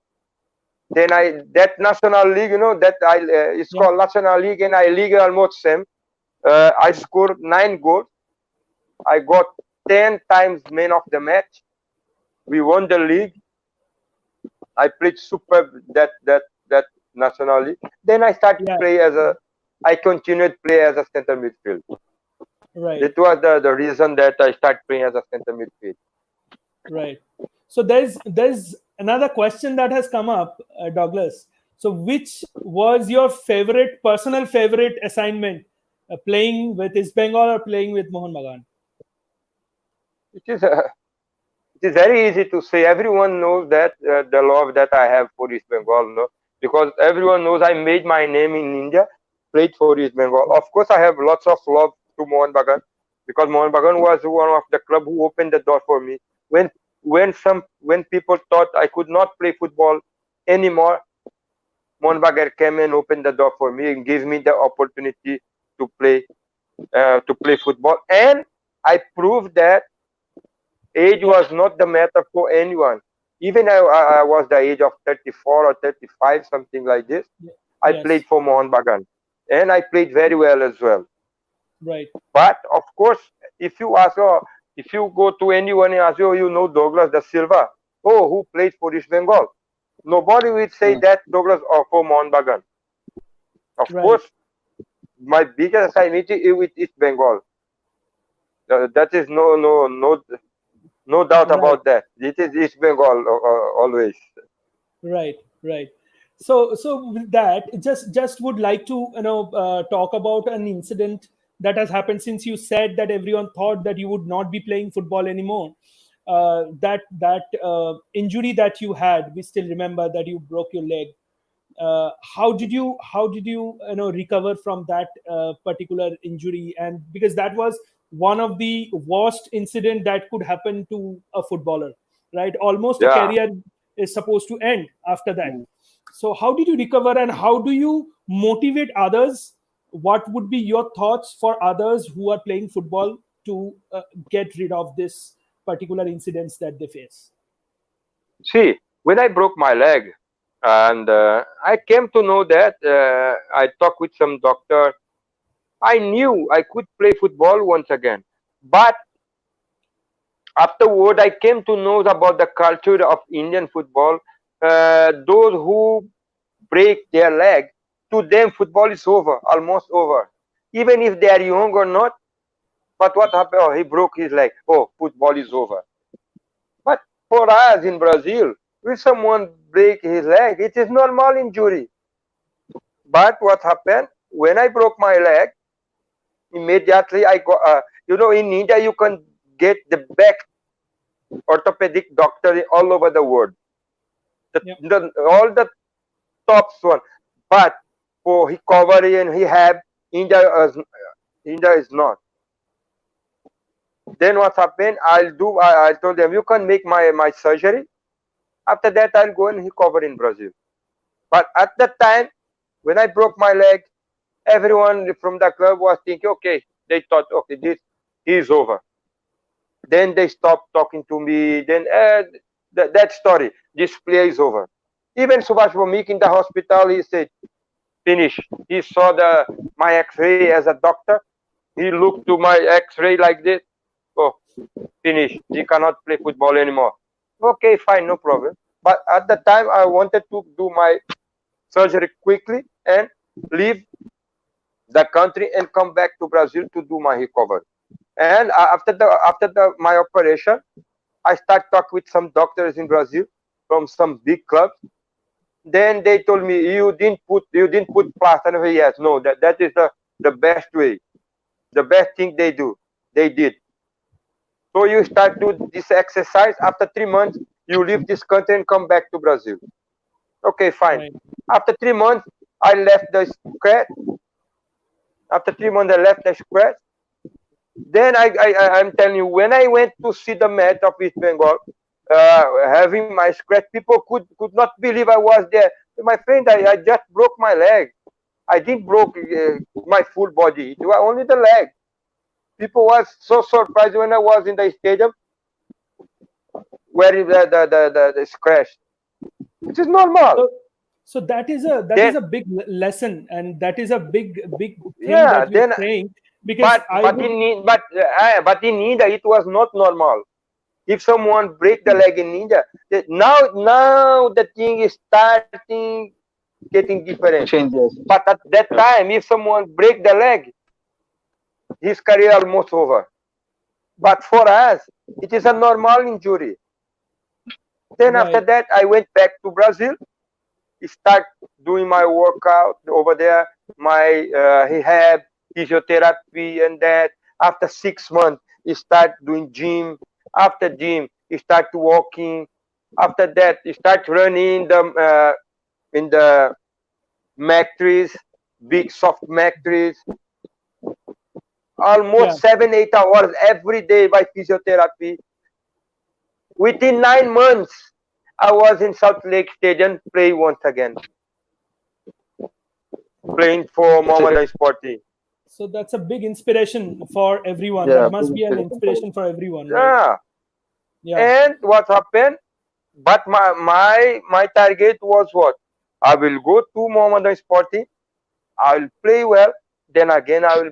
Speaker 2: Then that national league, it's called National League, and I league almost same. I scored 9 goals. I got 10 times man of the match. We won the league. I played superb that national league. Then I started play I continued play as a center midfield.
Speaker 3: Right.
Speaker 2: It was the reason that I started playing as a center midfield.
Speaker 3: Right. So there's another question that has come up, Douglas. So which was your personal favorite assignment, playing with East Bengal or playing with Mohun Bagan?
Speaker 2: It is very easy to say. Everyone knows that the love that I have for East Bengal, because everyone knows I made my name in India, played for East Bengal. Of course, I have lots of love to Mohun Bagan, because Mohun Bagan was one of the club who opened the door for me. When people thought I could not play football anymore, Mohun Bagan came and opened the door for me and gave me the opportunity to play football. And I proved that age was not the matter for anyone. Even I was the age of 34 or 35, something like this. I played for Mohun Bagan, and I played very well as well.
Speaker 3: Right.
Speaker 2: But of course, if you go to anyone and ask, Douglas Silva, who played for East Bengal? Nobody will say that Douglas or for Mohun Bagan. Of course, my biggest assignment is with East Bengal. That is no No doubt
Speaker 3: Right.
Speaker 2: about that. It is East Bengal always.
Speaker 3: Right, right. So with that, just would like to talk about an incident that has happened, since you said that everyone thought that you would not be playing football anymore. That injury that you had, we still remember that you broke your leg. How did you recover from that particular injury? And because that was one of the worst incident that could happen to a footballer, right? Almost a
Speaker 2: Yeah.
Speaker 3: career is supposed to end after that. So how did you recover, and how do you motivate others? What would be your thoughts for others who are playing football to get rid of this particular incidents that they face?
Speaker 2: See, when I broke my leg, and I came to know that I talked with some doctor. I knew I could play football once again, but afterward I came to know about the culture of Indian football. Those who break their leg, to them football is over, almost over. Even if they are young or not. But what happened? Oh, he broke his leg. Oh, football is over. But for us in Brazil, if someone break his leg, it is normal injury. But what happened? When I broke my leg, immediately I got, in India you can get the best orthopedic doctor all over the world.
Speaker 3: Yep.
Speaker 2: All the top one. But for recovery and rehab, India is not. Then what happened? I told them, you can make my surgery. After that, I'll go and recover in Brazil. But at that time, when I broke my leg, everyone from the club was thinking, okay, they thought, okay, this is over. Then they stopped talking to me. Then that story, this play is over. Even Subhash Vomik in the hospital, he said, finish. He saw my X-ray as a doctor. He looked to my X-ray like this. Oh, finish. He cannot play football anymore. Okay, fine, no problem. But at the time, I wanted to do my surgery quickly and leave the country and come back to Brazil to do my recovery. And after my operation, I start talk with some doctors in Brazil from some big clubs. Then they told me, you didn't put plaster. And I said, yes, no, that is the best way, the best thing they did. So you start do this exercise. After 3 months, you leave this country and come back to Brazil. Okay, fine.
Speaker 3: Right.
Speaker 2: After 3 months, I left the scratch. After 3 months, I left the scratch. Then I'm telling you, when I went to see the match of East Bengal, having my scratch, people could not believe I was there. My friend, I just broke my leg. I didn't broke my full body. It was only the leg. People was so surprised when I was in the stadium. Where is the scratch? Which is normal.
Speaker 3: So that is a big lesson, and that is a big thing
Speaker 2: Yeah.
Speaker 3: that you're
Speaker 2: Then,
Speaker 3: saying, because
Speaker 2: but in India it was not normal. If someone break the leg in India, now the thing is starting getting different.
Speaker 4: Changes.
Speaker 2: But at that time, if someone break the leg, his career almost over. But for us, it is a normal injury. Then after
Speaker 3: Right.
Speaker 2: that, I went back to Brazil, start doing my workout over there, my rehab, physiotherapy, and that. After 6 months, you start doing gym. After gym, you start walking. After that, you start running in the Mac trees, big soft Mac trees.
Speaker 3: Yeah.
Speaker 2: Almost 7-8 hours every day by physiotherapy. Within 9 months, I was in Salt Lake Stadium playing once again, playing for Mohammedan Sporting.
Speaker 3: So that's a big inspiration for everyone.
Speaker 4: Yeah,
Speaker 3: That must be an inspiration for everyone, right?
Speaker 2: Yeah.
Speaker 3: Yeah.
Speaker 2: And what happened? But my target was what? I will go to Mohammedan Sporting. I will play well. Then again, I will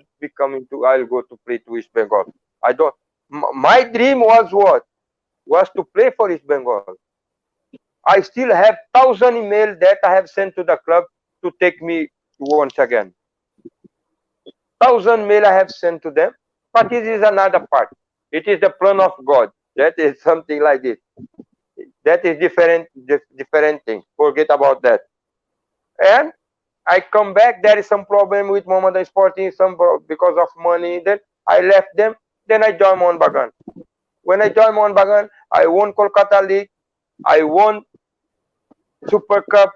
Speaker 2: go to play to East Bengal. I don't. My dream was what? Was to play for East Bengal. I still have 1,000 emails that I have sent to the club to take me once again. 1,000 mail I have sent to them, but this is another part. It is the plan of God. That is something like this. That is different thing. Forget about that. And I come back. There is some problem with Mohammedan Sporting, because of money. Then I left them. Then I joined Mohun Bagan. When I joined Mohun Bagan, I won Kolkata League. I won Super Cup.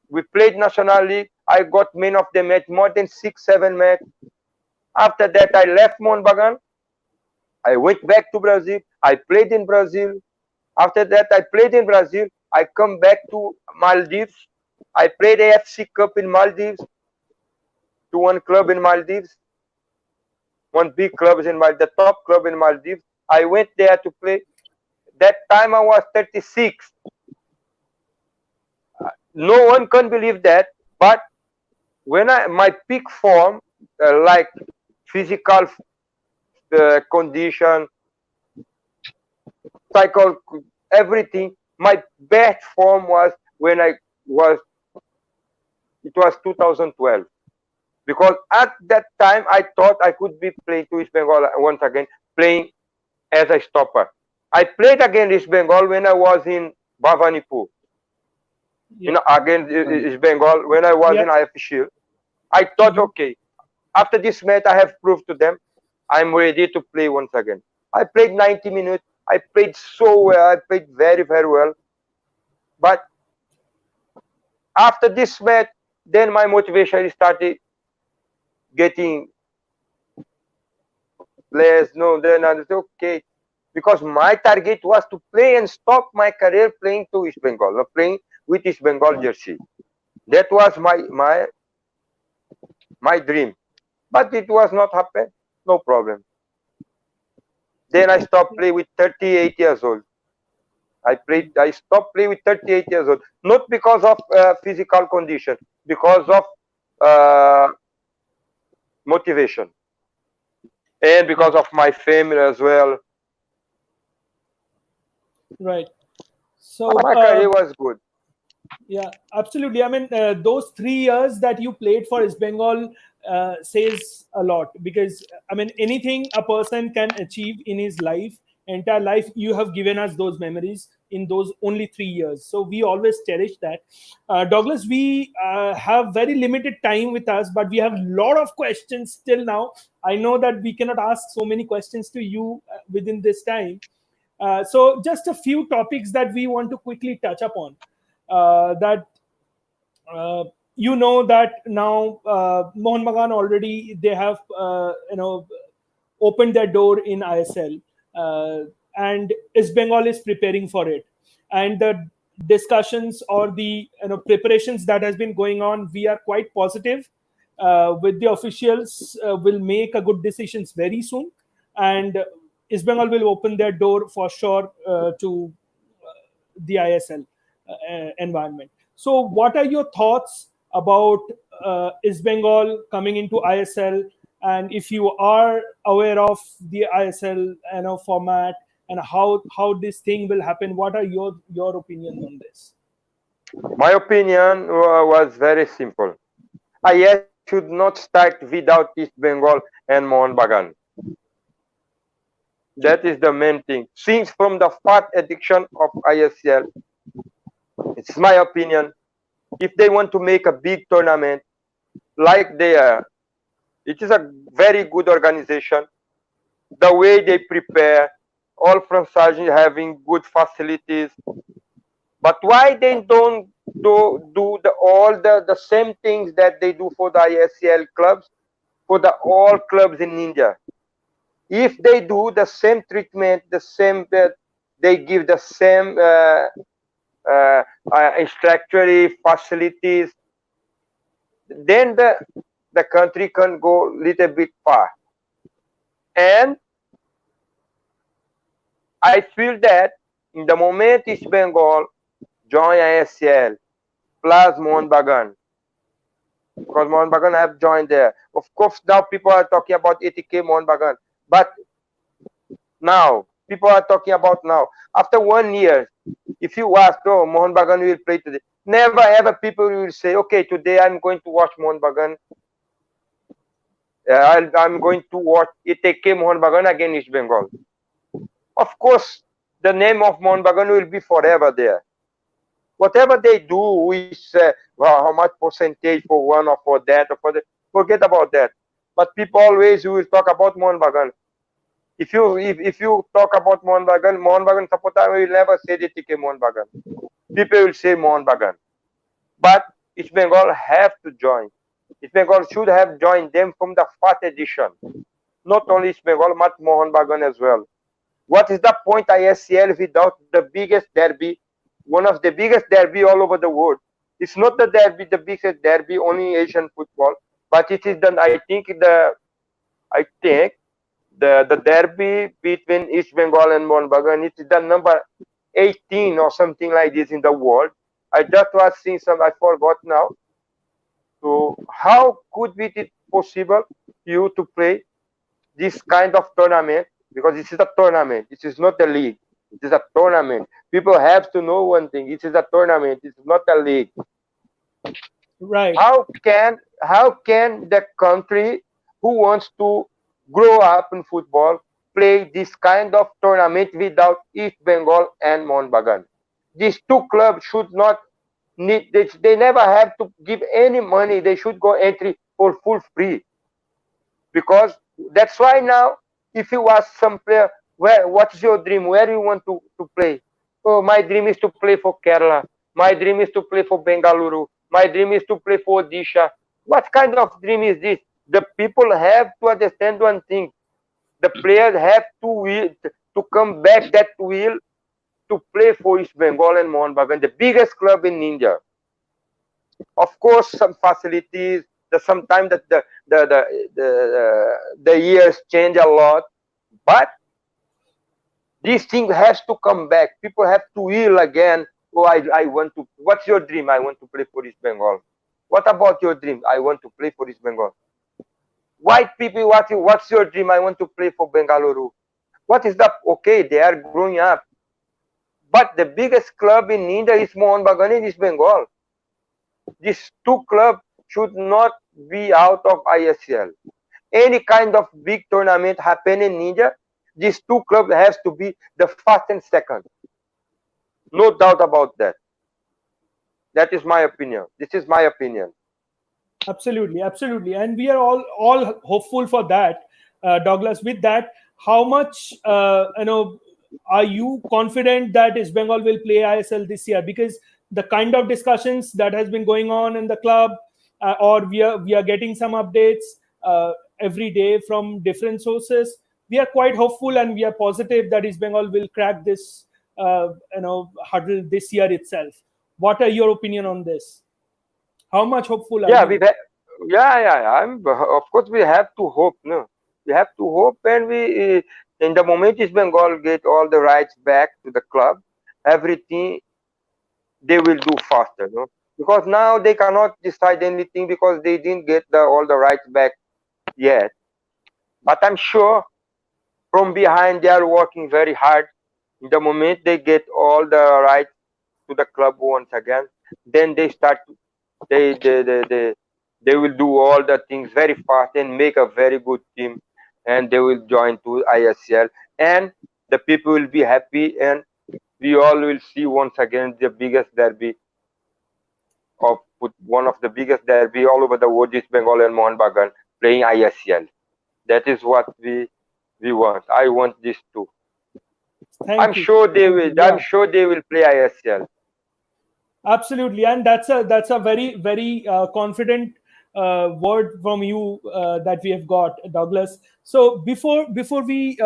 Speaker 2: We played National League. I got man of the match, more than 6-7 match. After that, I left Mohun Bagan. I went back to Brazil. I played in Brazil. After that, I played in Brazil. I come back to Maldives. I played AFC Cup in Maldives, to one club in Maldives, one big club in Maldives, the top club in Maldives. I went there to play. That time I was 36. No one can believe that. But when my peak form, like physical condition, cycle, everything, my best form was when it was 2012. Because at that time, I thought I could be playing to East Bengal once again, playing as a stopper. I played against East Bengal when I was in Bhavanipur.
Speaker 3: Yeah.
Speaker 2: You know, against East Bengal when I was in IFP Shield. I thought, okay, after this match, I have proved to them I'm ready to play once again. I played 90 minutes. I played so well. I played very, very well. But after this match, then my motivation started getting less. No, then I said, okay. Because my target was to play and stop my career playing to East Bengal, not playing with East Bengal jersey. That was my dream. But it was not happen. No problem. Then I stopped playing with 38 years old. I stopped playing with 38 years old. Not because of physical condition, because of motivation. And because of my family as well.
Speaker 3: Right. So
Speaker 2: my career was good.
Speaker 3: Yeah, absolutely. I mean, those 3 years that you played for East Bengal says a lot, because I mean, anything a person can achieve in his life, entire life, you have given us those memories in those only 3 years. So we always cherish that. Douglas, we have very limited time with us, but we have a lot of questions till now. I know that we cannot ask so many questions to you within this time. So just a few topics that we want to quickly touch upon. That you know that now Mohun Bagan already they have opened their door in ISL, and East Bengal is preparing for it, and the discussions or the preparations that has been going on, we are quite positive with the officials will make a good decisions very soon, and East Bengal will open their door for sure to the ISL environment. So, what are your thoughts about East Bengal coming into ISL? And if you are aware of the ISL format and how this thing will happen, what are your opinions on this?
Speaker 2: My opinion was very simple. ISL should not start without East Bengal and Mohun Bagan. That is the main thing. Since from the first edition of ISL, it's my opinion, if they want to make a big tournament like they are, it is a very good organization. The way they prepare, all franchises having good facilities. But why they don't do all the same things that they do for the ISL clubs, for the all clubs in India? If they do the same treatment, the same they give the same structure facilities, then the country can go a little bit far. And I feel that in the moment East Bengal join ISL plus Mohun Bagan, because Mohun Bagan have joined there. Of course, now people are talking about ATK Mohun Bagan, but now people are talking about now. After 1 year, if you ask, oh, Mohun Bagan will play today, never ever people will say, okay, today I'm going to watch Mohun Bagan. I'm going to watch ATK Mohun Bagan against East Bengal. of course, the name of Mohun Bagan will be forever there. Whatever they do is well, how much percentage for one or for that or for that, forget about that. But people always will talk about Mohun Bagan. If you talk about Mohun Bagan supporter will never say the TK Mohun Bagan. People will say Mohun Bagan. But East Bengal have to join. East Bengal should have joined them from the first edition. Not only East Bengal, but Mohun Bagan as well. What is the point ISCL without the biggest derby, one of the biggest derby all over the world? It's not the derby, the biggest derby, only Asian football, but it is the the derby between East Bengal and Mohun Bagan. It is the number 18 or something like this in the world. I just was seeing some, I forgot now. So how could it be possible you to play this kind of tournament? Because this is a tournament. This is not a league. It is a tournament. People have to know one thing. It is a tournament. It is not a league.
Speaker 3: Right.
Speaker 2: How can the country who wants to grow up in football play this kind of tournament without East Bengal and Mohun Bagan? These two clubs should not need. They never have to give any money. They should go entry for full free. Because that's why now, if you ask some player, what's your dream? Where do you want to play? Oh, my dream is to play for Kerala. My dream is to play for Bengaluru. My dream is to play for Odisha. What kind of dream is this? The people have to understand one thing. The players have to come back that will to play for East Bengal and Mohun Bagan, the biggest club in India. Of course, some facilities. Sometimes the years change a lot, but this thing has to come back. People have to will again. Oh, I want to. What's your dream? I want to play for East Bengal. What about your dream? I want to play for East Bengal. White people, what's your dream? I want to play for Bengaluru. What is the okay? They are growing up, but the biggest club in India is Mohun Bagan in East Bengal. These two clubs should not be out of ISL. Any kind of big tournament happen in India, these two clubs has to be the first and second. No doubt about that. That is my opinion. This is my opinion.
Speaker 3: Absolutely, absolutely, and we are all hopeful for that, Douglas. With that, how much are you confident that East Bengal will play ISL this year? Because the kind of discussions that has been going on in the club, or we are getting some updates every day from different sources. We are quite hopeful and we are positive that East Bengal will crack this hurdle this year itself. What are your opinion on this? How much hopeful are you?
Speaker 2: Of course, we have to hope. No, we have to hope, and we in the moment East Bengal get all the rights back to the club, everything they will do faster. No, because now they cannot decide anything because they didn't get all the rights back yet. But I'm sure from behind they are working very hard. In the moment they get all the rights to the club once again, then they start. They will do all the things very fast and make a very good team, and they will join to ISL, and the people will be happy, and we all will see once again the biggest derby of one of the biggest derby all over the world, East Bengal and Mohun Bagan playing ISL. That is what we want. I want this too. I'm sure they will. Yeah. I'm sure they will play ISL.
Speaker 3: Absolutely, and that's a very very confident word from you that we have got, Douglas. So before we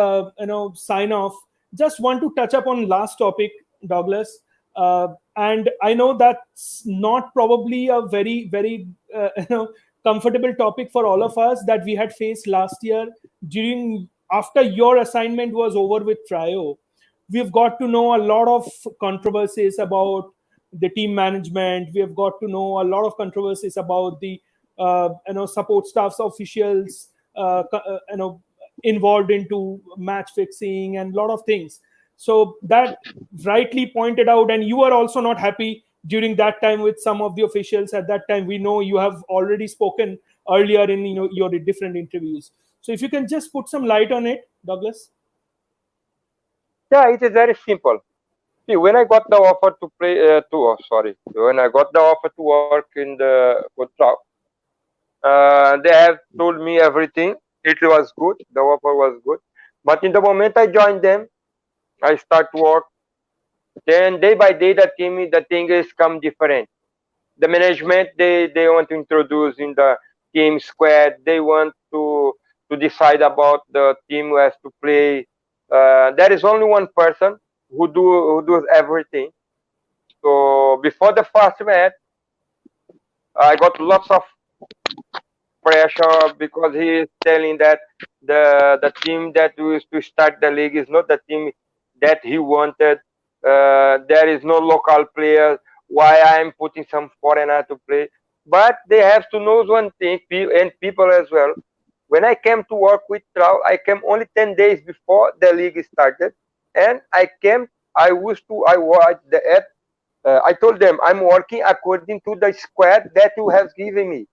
Speaker 3: sign off, just want to touch up on last topic, Douglas. And I know that's not probably a very very comfortable topic for all of us that we had faced last year after your assignment was over with Trio. We've got to know a lot of controversies about the team management. We have got to know a lot of controversies about the support staffs, officials, involved into match fixing and a lot of things. So that rightly pointed out, and you are also not happy during that time with some of the officials at that time. We know you have already spoken earlier in your different interviews. So if you can just put some light on it, Douglas.
Speaker 2: Yeah, it is very simple. See, when I got the offer to play, when I got the offer to work in the hotel, they have told me everything. It was good. The offer was good. But in the moment I joined them, I start work. Then day by day, the thing is come different. The management they want to introduce in the team squad. They want to decide about the team who has to play. There is only one person who does everything. So before the first match, I got lots of pressure because he is telling that the team that used to start the league is not the team that he wanted. There is no local players. Why I am putting some foreigner to play? But they have to know one thing, and people as well. When I came to work with Trau, I came only 10 days before the league started, and I came. I watched the ad. I told them I'm working according to the squad that you have given me.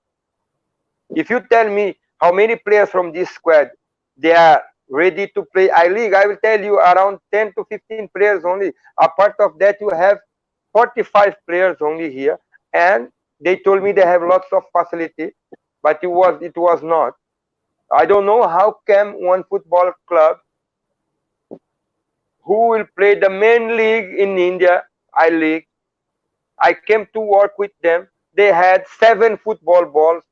Speaker 2: If you tell me how many players from this squad they are ready to play I-League, I will tell you around 10 to 15 players only. Apart of that, you have 45 players only here, and they told me they have lots of facility, but it was not. I don't know how come one football club who will play the main league in India, I-League. I came to work with them. They had 7 football balls.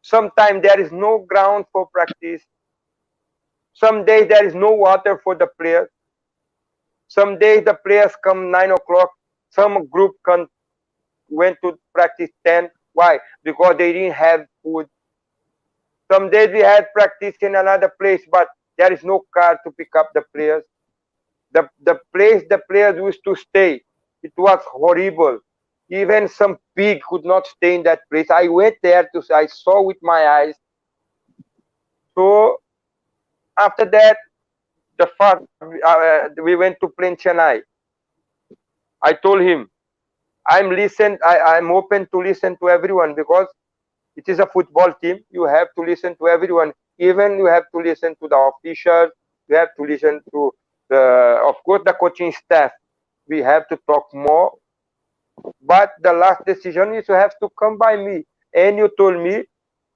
Speaker 2: Sometimes there is no ground for practice. Some days there is no water for the players. Some days the players come 9 o'clock. Some group went to practice 10. Why? Because they didn't have food. Some days we had practice in another place, but there is no car to pick up the players. The place the players used to stay, it was horrible. Even some pig could not stay in that place. I went there I saw with my eyes. So after that, we went to play in Chennai. I told him, I'm open to listen to everyone because it is a football team. You have to listen to everyone. Even you have to listen to the officials. You have to listen to of course, the coaching staff. We have to talk more. But the last decision is you have to come by me. And you told me,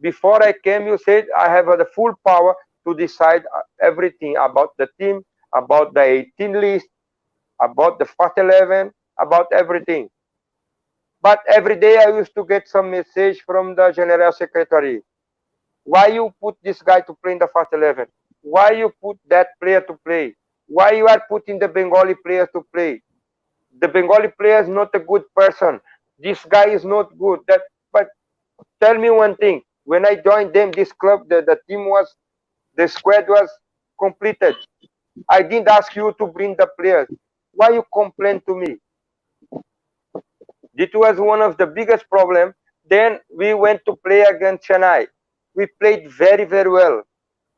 Speaker 2: before I came, you said I have the full power to decide everything about the team, about the 18 list, about the first 11, about everything. But every day I used to get some message from the general secretary. Why you put this guy to play in the first 11? Why you put that player to play? Why you are putting the Bengali players to play? The Bengali player is not a good person. This guy is not good. But tell me one thing. When I joined them, this club, the squad was completed. I didn't ask you to bring the players. Why you complain to me? This was one of the biggest problems. Then we went to play against Chennai. We played very, very well.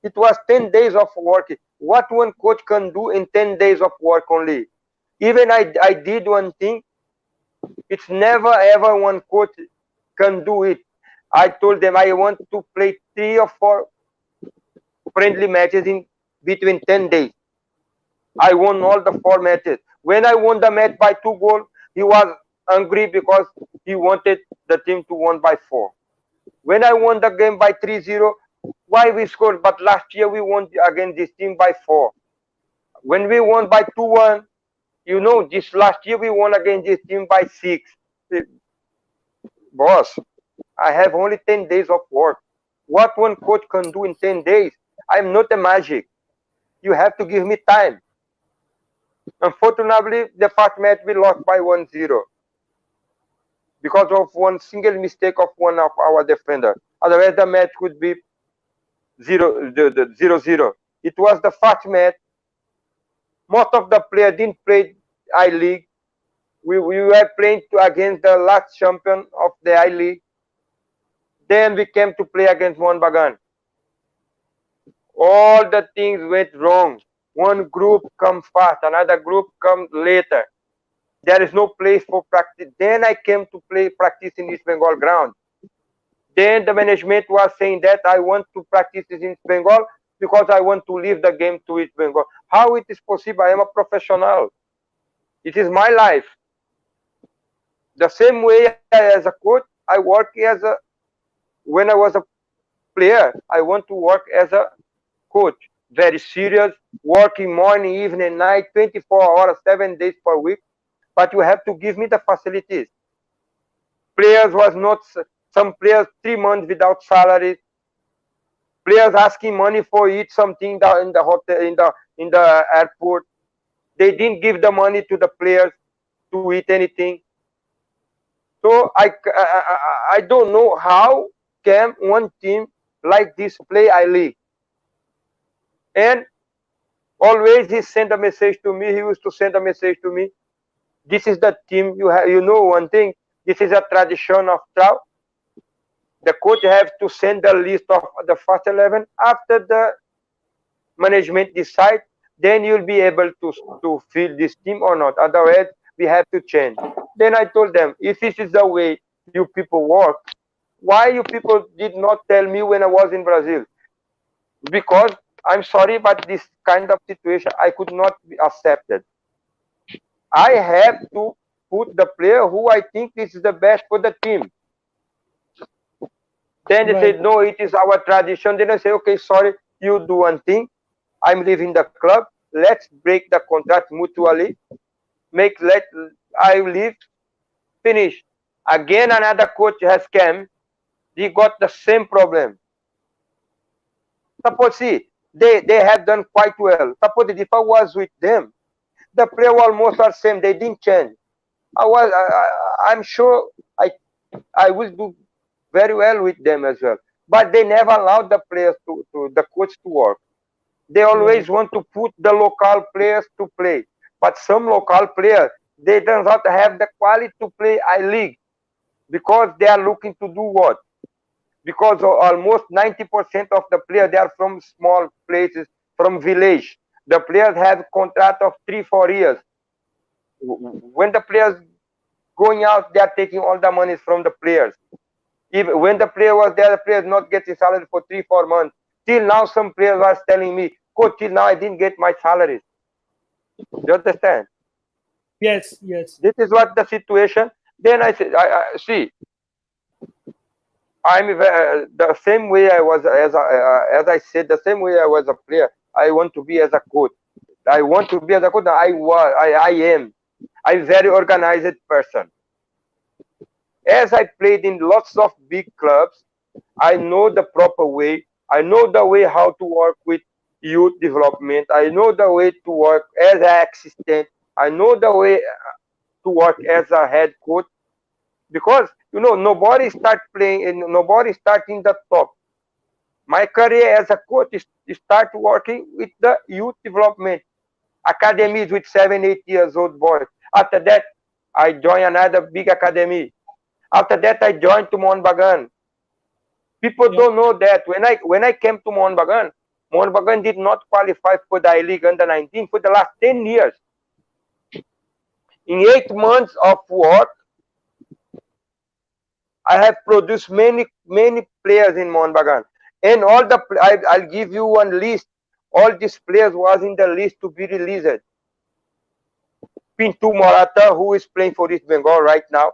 Speaker 2: It was 10 days of work. What one coach can do in 10 days of work only? Even I did one thing. It's never ever one coach can do it. I told them I want to play 3 or 4 friendly matches in between 10 days. I won all the 4 matches. When I won the match by 2 goals, he was angry because he wanted the team to win by 4. When I won the game by 3-0, why we scored? But last year we won against this team by 4. When we won by 2-1, this last year we won against this team by 6. Boss, I have only 10 days of work. What one coach can do in 10 days? I'm not a magic. You have to give me time. Unfortunately, the first match we lost by 1-0 because of one single mistake of one of our defenders. Otherwise, the match could be 0-0. It was the first match. Most of the players didn't play I-League. We were playing against the last champion of the I-League. Then we came to play against Mohun Bagan. All the things went wrong. One group come fast, another group come later. There is no place for practice. Then I came to practice in East Bengal ground. Then the management was saying that I want to practice in East Bengal because I want to leave the game to East Bengal. How it is possible? I am a professional. It is my life. The same way as a coach, I work as a, when I was a player, I want to work as a coach. Very serious, working morning, evening, night, 24 hours, 7 days per week. But you have to give me the facilities. Players was not, some players 3 months without salary. Players asking money for eat something in the hotel, in the airport. They didn't give the money to the players to eat anything. So I don't know how can one team like this play I league. And always he sent a message to me. He used to send a message to me. This is the team you have. You know one thing. This is a tradition of Trout. The coach has to send the list of the first 11 after the management decide. Then you'll be able to fill this team or not. Otherwise, we have to change. Then I told them, if this is the way you people work, why you people did not tell me when I was in Brazil? Because I'm sorry, but this kind of situation I could not be accepted. I have to put the player who I think is the best for the team. Then they said, no, it is our tradition. Then I say, okay, sorry, you do one thing. I'm leaving the club. Let's break the contract mutually. I leave. Finish. Again, another coach has come. He got the same problem. Suppose, see, they have done quite well. Suppose if I was with them, the player almost are same. They didn't change. I'm sure I will do very well with them as well. But they never allowed the players the coach to work. They always want to put the local players to play. But some local players, they do not have the quality to play I-League because they are looking to do what? Because almost 90% of the players, they are from small places, from village. The players have contract of 3-4 years. When the players going out, they are taking all the money from the players. Even when the player was there, the player not getting salary for 3-4 months. Till now, some players are telling me, coach, till now I didn't get my salaries. You understand?
Speaker 3: Yes, yes.
Speaker 2: This is what the situation. Then I said, see, I'm the same way I was as I said, the same way I was a player. I want to be as a coach. I want to be as a coach. I am. I'm a very organized person. As I played in lots of big clubs, I know the proper way. I know the way how to work with youth development. I know the way to work as an assistant. I know the way to work as a head coach. Because, you know, nobody start playing and nobody start in the top. My career as a coach is start working with the youth development academies with 7-8 years old boys. After that, I joined another big academy. After that, I joined to Monbagan. People don't know that when I came to Monbagan did not qualify for the I-League under 19 for the last 10 years. In 8 months of work, I have produced many players in Monbagan. And all the I'll give you one list. All these players was in the list to be released. Pintu Morata, who is playing for East Bengal right now.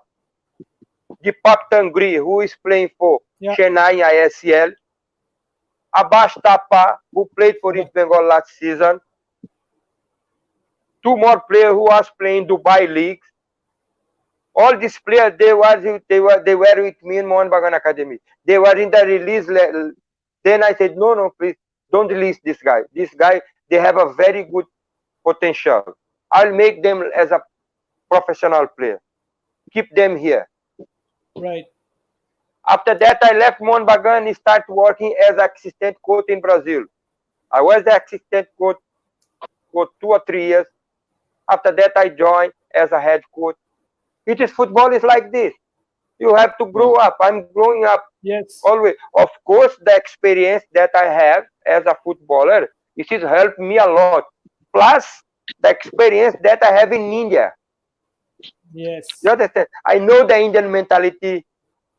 Speaker 2: Deepak Tangri, who is playing for Chennai ISL. Abbas Tapa, who played for East Bengal last season. 2 more players who was playing Dubai leagues. All these players, they were with me in Mohanbagan Academy. They were in the release level. Then I said, no, please don't release this guy. This guy, they have a very good potential. I'll make them as a professional player. Keep them here.
Speaker 3: Right.
Speaker 2: After that, I left Mohanbagan and started working as assistant coach in Brazil. I was the assistant coach for 2 or 3 years. After that, I joined as a head coach. Football is like this. You have to grow up. I'm growing up.
Speaker 3: Yes.
Speaker 2: Always. Of course, the experience that I have as a footballer, it has helped me a lot. Plus, the experience that I have in India.
Speaker 3: Yes.
Speaker 2: You understand? I know the Indian mentality.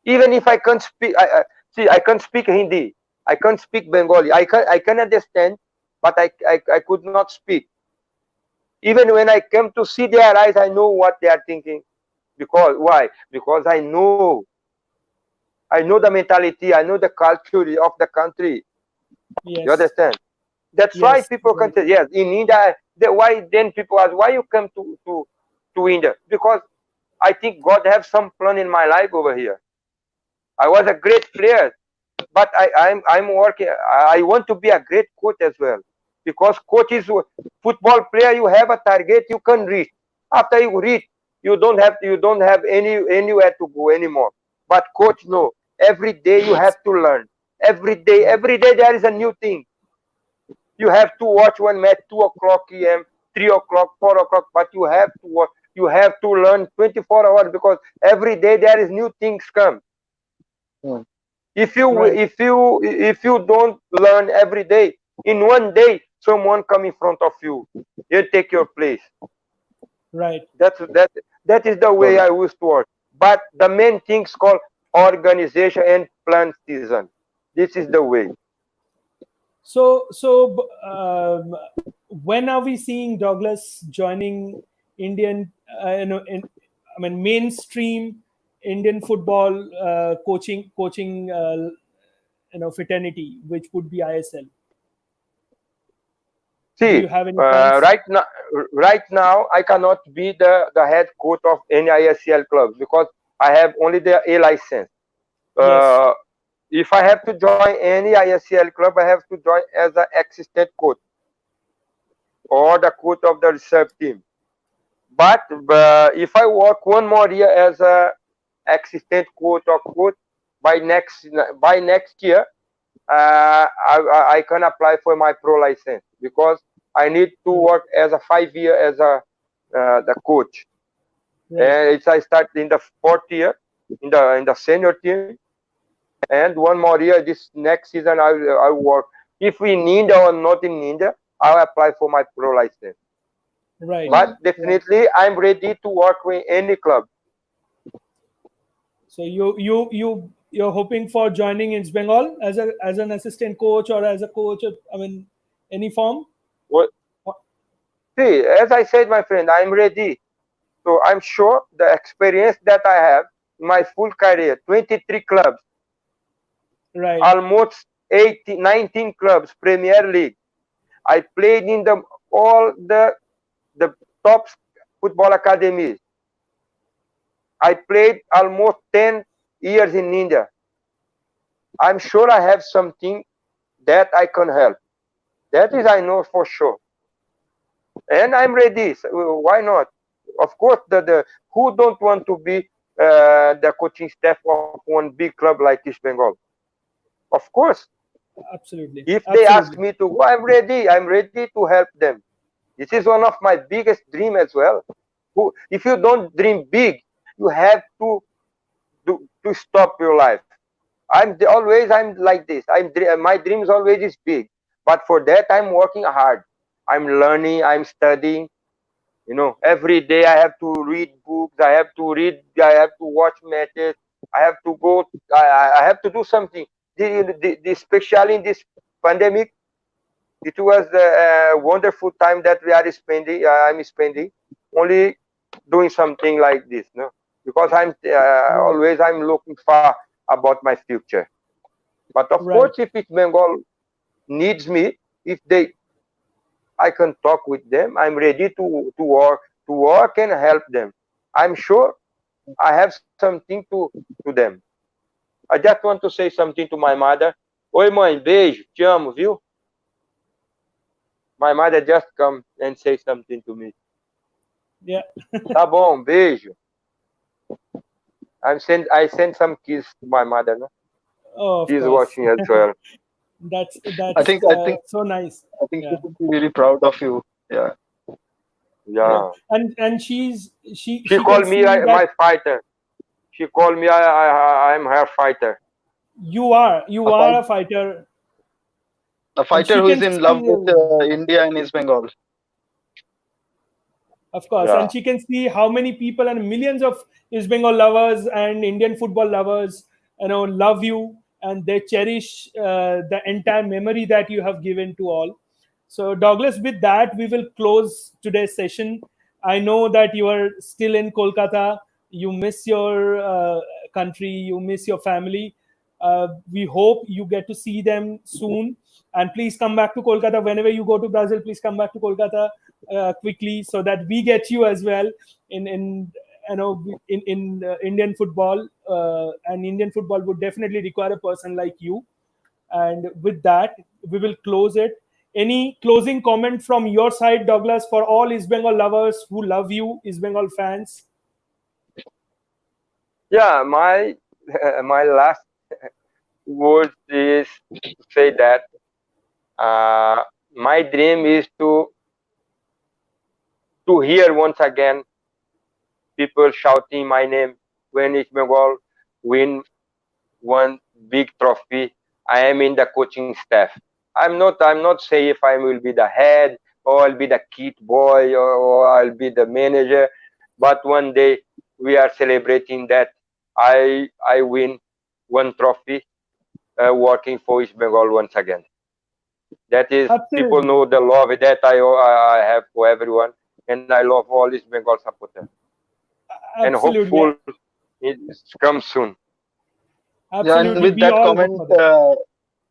Speaker 2: Even if I can't speak, I can't speak Hindi. I can't speak Bengali. I can understand, but I could not speak. Even when I came to see their eyes, I know what they are thinking. Because why? Because I know the mentality, I know the culture of the country. You
Speaker 3: Yes.
Speaker 2: understand? That's why
Speaker 3: Yes.
Speaker 2: people can say, yes, in India, why then people ask, why you come to India? Because I think God has some plan in my life over here. I was a great player, but I'm working. I want to be a great coach as well, because coach is football player. You have a target you can reach. After you reach, you don't have anywhere to go anymore. But coach, no. Every day you have to learn. Every day there is a new thing. You have to watch one match 2 o'clock p.m., 3 o'clock, 4 o'clock, but you have to watch. You have to learn 24 hours, because every day there is new things come.
Speaker 4: Hmm.
Speaker 3: Right.
Speaker 2: If you don't learn every day, in one day someone come in front of you, you take your place.
Speaker 3: Right.
Speaker 2: That is the way I used to work. But the main things called organization and plan season. This is the way.
Speaker 3: When are we seeing Douglas joining Indian, mainstream Indian football coaching, fraternity, which would be ISL? Do
Speaker 2: See,
Speaker 3: you have any plans?
Speaker 2: right now I cannot be the head coach of any ISL clubs, because I have only the A license.
Speaker 3: Yes.
Speaker 2: Uh, if I have to join any ISL club, I have to join as an assistant coach or the coach of the reserve team. But if I work one more year as a assistant coach or coach, by next year, I can apply for my pro license, because I need to work as a 5 year as a the coach.
Speaker 3: Right.
Speaker 2: And I start in the 4th year in the senior team, and one more year this next season I work. If in India or not in India, I'll apply for my pro license.
Speaker 3: Right.
Speaker 2: But
Speaker 3: Right.
Speaker 2: definitely I'm ready to work with any club.
Speaker 3: So you're hoping for joining East Bengal as an assistant coach, or as a coach of, any form?
Speaker 2: Well, see, as I said, my friend, I'm ready. So I'm sure the experience that I have in my full career, 23 clubs,
Speaker 3: Right.
Speaker 2: almost 19 clubs, Premier League. I played in all the top football academies. I played almost 10 years in India. I'm sure I have something that I can help. That is, I know for sure. And I'm ready. So why not? Of course, the who don't want to be the coaching staff of one big club like East Bengal? Of course.
Speaker 3: Absolutely.
Speaker 2: If they ask
Speaker 3: Absolutely.
Speaker 2: me to go, I'm ready. I'm ready to help them. This is one of my biggest dream as well. If you don't dream big, you have to stop your life. I'm like this. My dreams always is big, but for that I'm working hard. I'm learning. I'm studying. Every day I have to read books. I have to read. I have to watch matches. I have to go. I have to do something. Especially in this pandemic, it was a wonderful time that we are spending. I'm spending only doing something like this, no? Because
Speaker 3: Right.
Speaker 2: I'm looking far about my future. But of
Speaker 3: Right.
Speaker 2: course, if it Bengal needs me, if I can talk with them. I'm ready to work and help them. I'm sure I have something to them. I just want to say something to my mother. Oi, mãe, beijo, te amo, viu? My mother just come and say something to me.
Speaker 3: Yeah.
Speaker 2: Tá bom, beijo. I send some kiss to my mother. No?
Speaker 3: Oh, of
Speaker 2: She's
Speaker 3: course.
Speaker 2: watching as well.
Speaker 3: that's
Speaker 4: I
Speaker 3: that's
Speaker 4: think I think
Speaker 3: so nice.
Speaker 4: I think she
Speaker 3: Yeah.
Speaker 4: would be really proud of you. Yeah.
Speaker 3: Yeah.
Speaker 2: Yeah.
Speaker 3: And
Speaker 2: She
Speaker 3: she can
Speaker 2: called me
Speaker 3: see that
Speaker 2: my fighter. She called me I'm her fighter.
Speaker 3: you
Speaker 4: A,
Speaker 3: are
Speaker 4: fight,
Speaker 3: a fighter,
Speaker 4: a
Speaker 3: and
Speaker 4: fighter
Speaker 3: she
Speaker 4: who is
Speaker 3: can
Speaker 4: in love
Speaker 3: see,
Speaker 4: with India and East Bengal.
Speaker 3: of course,
Speaker 2: Yeah.
Speaker 3: and she can see how many people and millions of East Bengal lovers and Indian football lovers, love you, and they cherish the entire memory that you have given to all. So, Douglas, with that, we will close today's session. I know that you are still in Kolkata. You miss your country, you miss your family. We hope you get to see them soon. And please come back to Kolkata. Whenever you go to Brazil, please come back to Kolkata quickly, so that we get you as well in Indian football. And Indian football would definitely require a person like you. And with that, we will close it. Any closing comment from your side, Douglas, for all East Bengal lovers who love you, East Bengal fans?
Speaker 2: Yeah, my my last word is to say that my dream is to hear once again people shouting my name when East Bengal win one big trophy. I am in the coaching staff. I'm not saying if I will be the head, or I'll be the kid boy, or I'll be the manager, but one day we are celebrating that I win one trophy working for East Bengal once again. That is, people
Speaker 3: Absolutely.
Speaker 2: know the love that I have for everyone, and I love all East Bengal supporters. And
Speaker 3: Absolutely.
Speaker 2: hopeful it comes soon.
Speaker 4: Yeah, and
Speaker 3: Absolutely.
Speaker 4: with
Speaker 3: We
Speaker 4: that
Speaker 3: all hope
Speaker 4: comment,
Speaker 3: for that.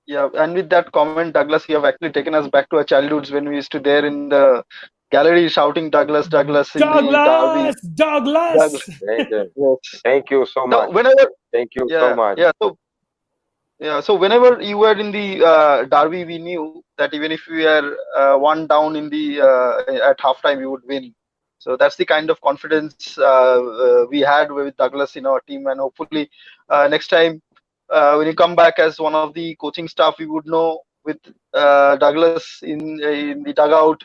Speaker 4: yeah, and with that comment, Douglas, you have actually taken us back to our childhoods when we used to there in the gallery shouting Douglas, Douglas in the derby.
Speaker 3: Douglas!
Speaker 4: Douglas.
Speaker 3: Douglas!
Speaker 2: Thank you.
Speaker 4: Yes.
Speaker 2: Thank you so
Speaker 4: Now,
Speaker 2: much.
Speaker 4: whenever,
Speaker 2: Thank you so
Speaker 4: yeah,
Speaker 2: much.
Speaker 4: yeah. So, yeah, so whenever you were in the derby, we knew that even if we are one down in the at halftime, we would win. So that's the kind of confidence we had with Douglas in our team, and hopefully next time when you come back as one of the coaching staff, we would know with Douglas in the dugout.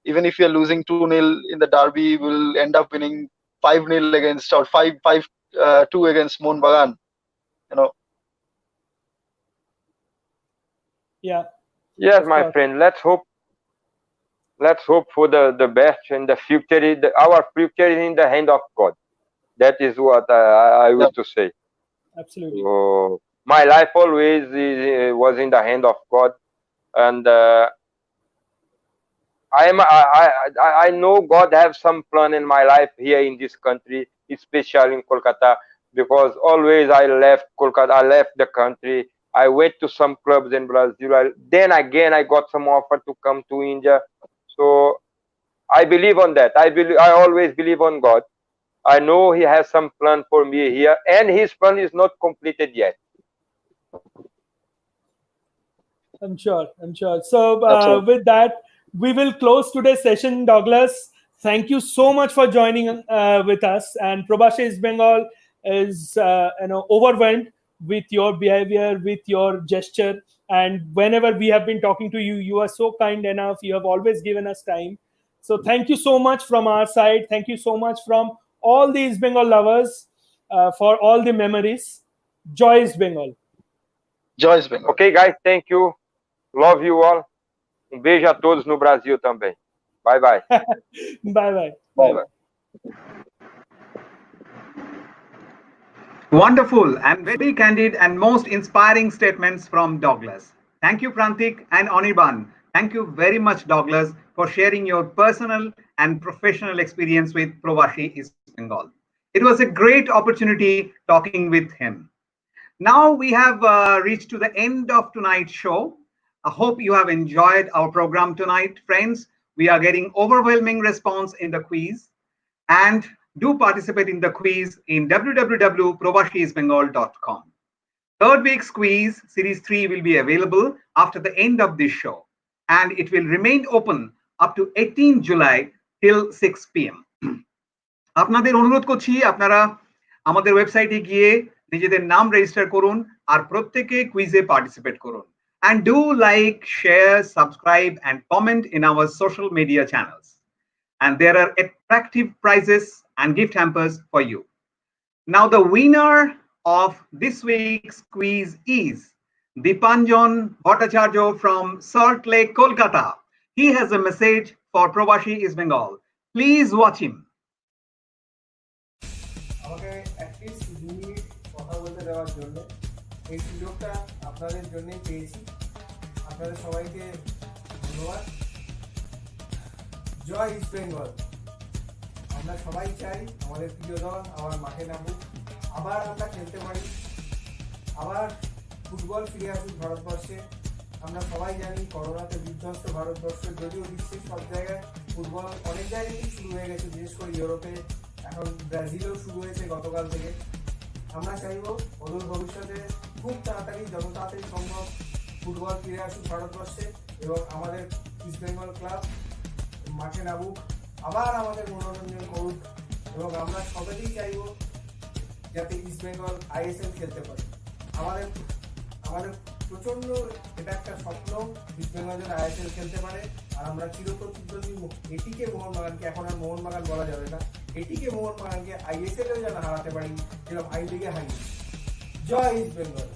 Speaker 4: Even if we are losing 2-0 in the derby, we'll end up winning 5-0 against, or 5-2 against Mohun Bagan. You know.
Speaker 3: Yeah.
Speaker 2: Yes,
Speaker 3: Of
Speaker 2: my
Speaker 3: course.
Speaker 2: friend. Let's hope for the best, and the future. Our future is in the hand of God. That is what I
Speaker 4: Yeah.
Speaker 2: used to say.
Speaker 3: Absolutely.
Speaker 2: So, my life always was in the hand of God, and I know God have some plan in my life here in this country, especially in Kolkata, because always I left Kolkata, I left the country. I went to some clubs in Brazil. Then again, I got some offer to come to India. So I believe on that. I always believe on God. I know He has some plan for me here, and His plan is not completed yet.
Speaker 3: I'm sure. I'm sure. So,
Speaker 4: Absolutely.
Speaker 3: with that, we will close today's session. Douglas, thank you so much for joining with us. And Probasha East Bengal is overwhelmed with your behavior, with your gesture. And whenever we have been talking to you, you are so kind enough. You have always given us time. So, thank you so much from our side. Thank you so much from all the East Bengal lovers for all the memories. Joy East Bengal.
Speaker 4: Joyce Bengal.
Speaker 2: Okay, guys, thank you. Love you all. Beijo a todos no Brasil também. Bye bye.
Speaker 3: Bye bye.
Speaker 4: Bye
Speaker 3: Bye.
Speaker 4: bye.
Speaker 1: Wonderful and very candid and most inspiring statements from Douglas. Thank you, Prantik and Anirban. Thank you very much, Douglas, for sharing your personal and professional experience with Provashi East Bengal. It was a great opportunity talking with him. Now we have reached to the end of tonight's show. I hope you have enjoyed our program tonight, friends. We are getting overwhelming response in the quiz. And do participate in the quiz in www.probashiisbengal.com. Third week's quiz, Series 3, will be available after the end of this show. And it will remain open up to 18 July till 6 p.m. আপনাদের অনুরোধ করছি আপনারা আমাদের ওয়েবসাইটে গিয়ে নিজেদের নাম register করুন আর প্রত্যেকে কুইজে পার্টিসিপেট করুন and do like, share, subscribe and comment in our social media channels. And there are attractive prizes and gift hampers for you. Now the winner of this week's quiz is Dipanjan Bhattacharya from Salt Lake, Kolkata. He has a message for Provashi East Bengal. Please watch him.
Speaker 5: আমাকে at least 2 minute কথা বলতে দেওয়ার জন্য এই সুযোগটা আপনাদের জন্যই পেয়েছি। আপনাদের সবাইকে ধন্যবাদ। জয় ইস্ট বেঙ্গল। আমরা সবাই চাই আমাদের প্রিয় দল আবার মাঠে নামুক, আবার আমরা খেলতে পারি, আবার ফুটবল ফিরে আসুক ভারতবর্ষে। আমরা সবাই জানি করোনাতে বিধ্বস্ত ভারতবর্ষ, যদিও বিশ্বের সব জায়গায় ফুটবল অনেক জায়গাতেই শুরু হয়ে গেছে, বিশেষ করে ইউরোপে, এখন ব্রাজিলেও শুরু হয়েছে গতকাল থেকে। আমরা চাইবো অদূর ভবিষ্যতে খুব তাড়াতাড়ি, যত তাড়াতাড়ি সম্ভব ফুটবল ফিরে আসুক ভারতবর্ষে এবং আমাদের ইস্ট বেঙ্গল ক্লাব মাঠে নামুক, আবার আমাদের মনোরঞ্জন করুক এবং আমরা সবাই চাইবো যাতে ইস্ট বেঙ্গল আইএসএল খেলতে পারে। আমাদের আমাদের প্রচন্ড এটা একটা স্বপ্ন, ইস্ট বেঙ্গল যেন আইএসএল খেলতে পারে। আর আমরা চিরপ্রতিদ্বন্দ্বী এটিকে মোহনবাগানকে, এখন আর মোহনবাগান বলা যাবে না, এটিকে মোহনবাগানকে আইএসএল এও যেন হারাতে পারি, যেরকম আই লিগে হারিয়েছি। জয় ইস্ট বেঙ্গল।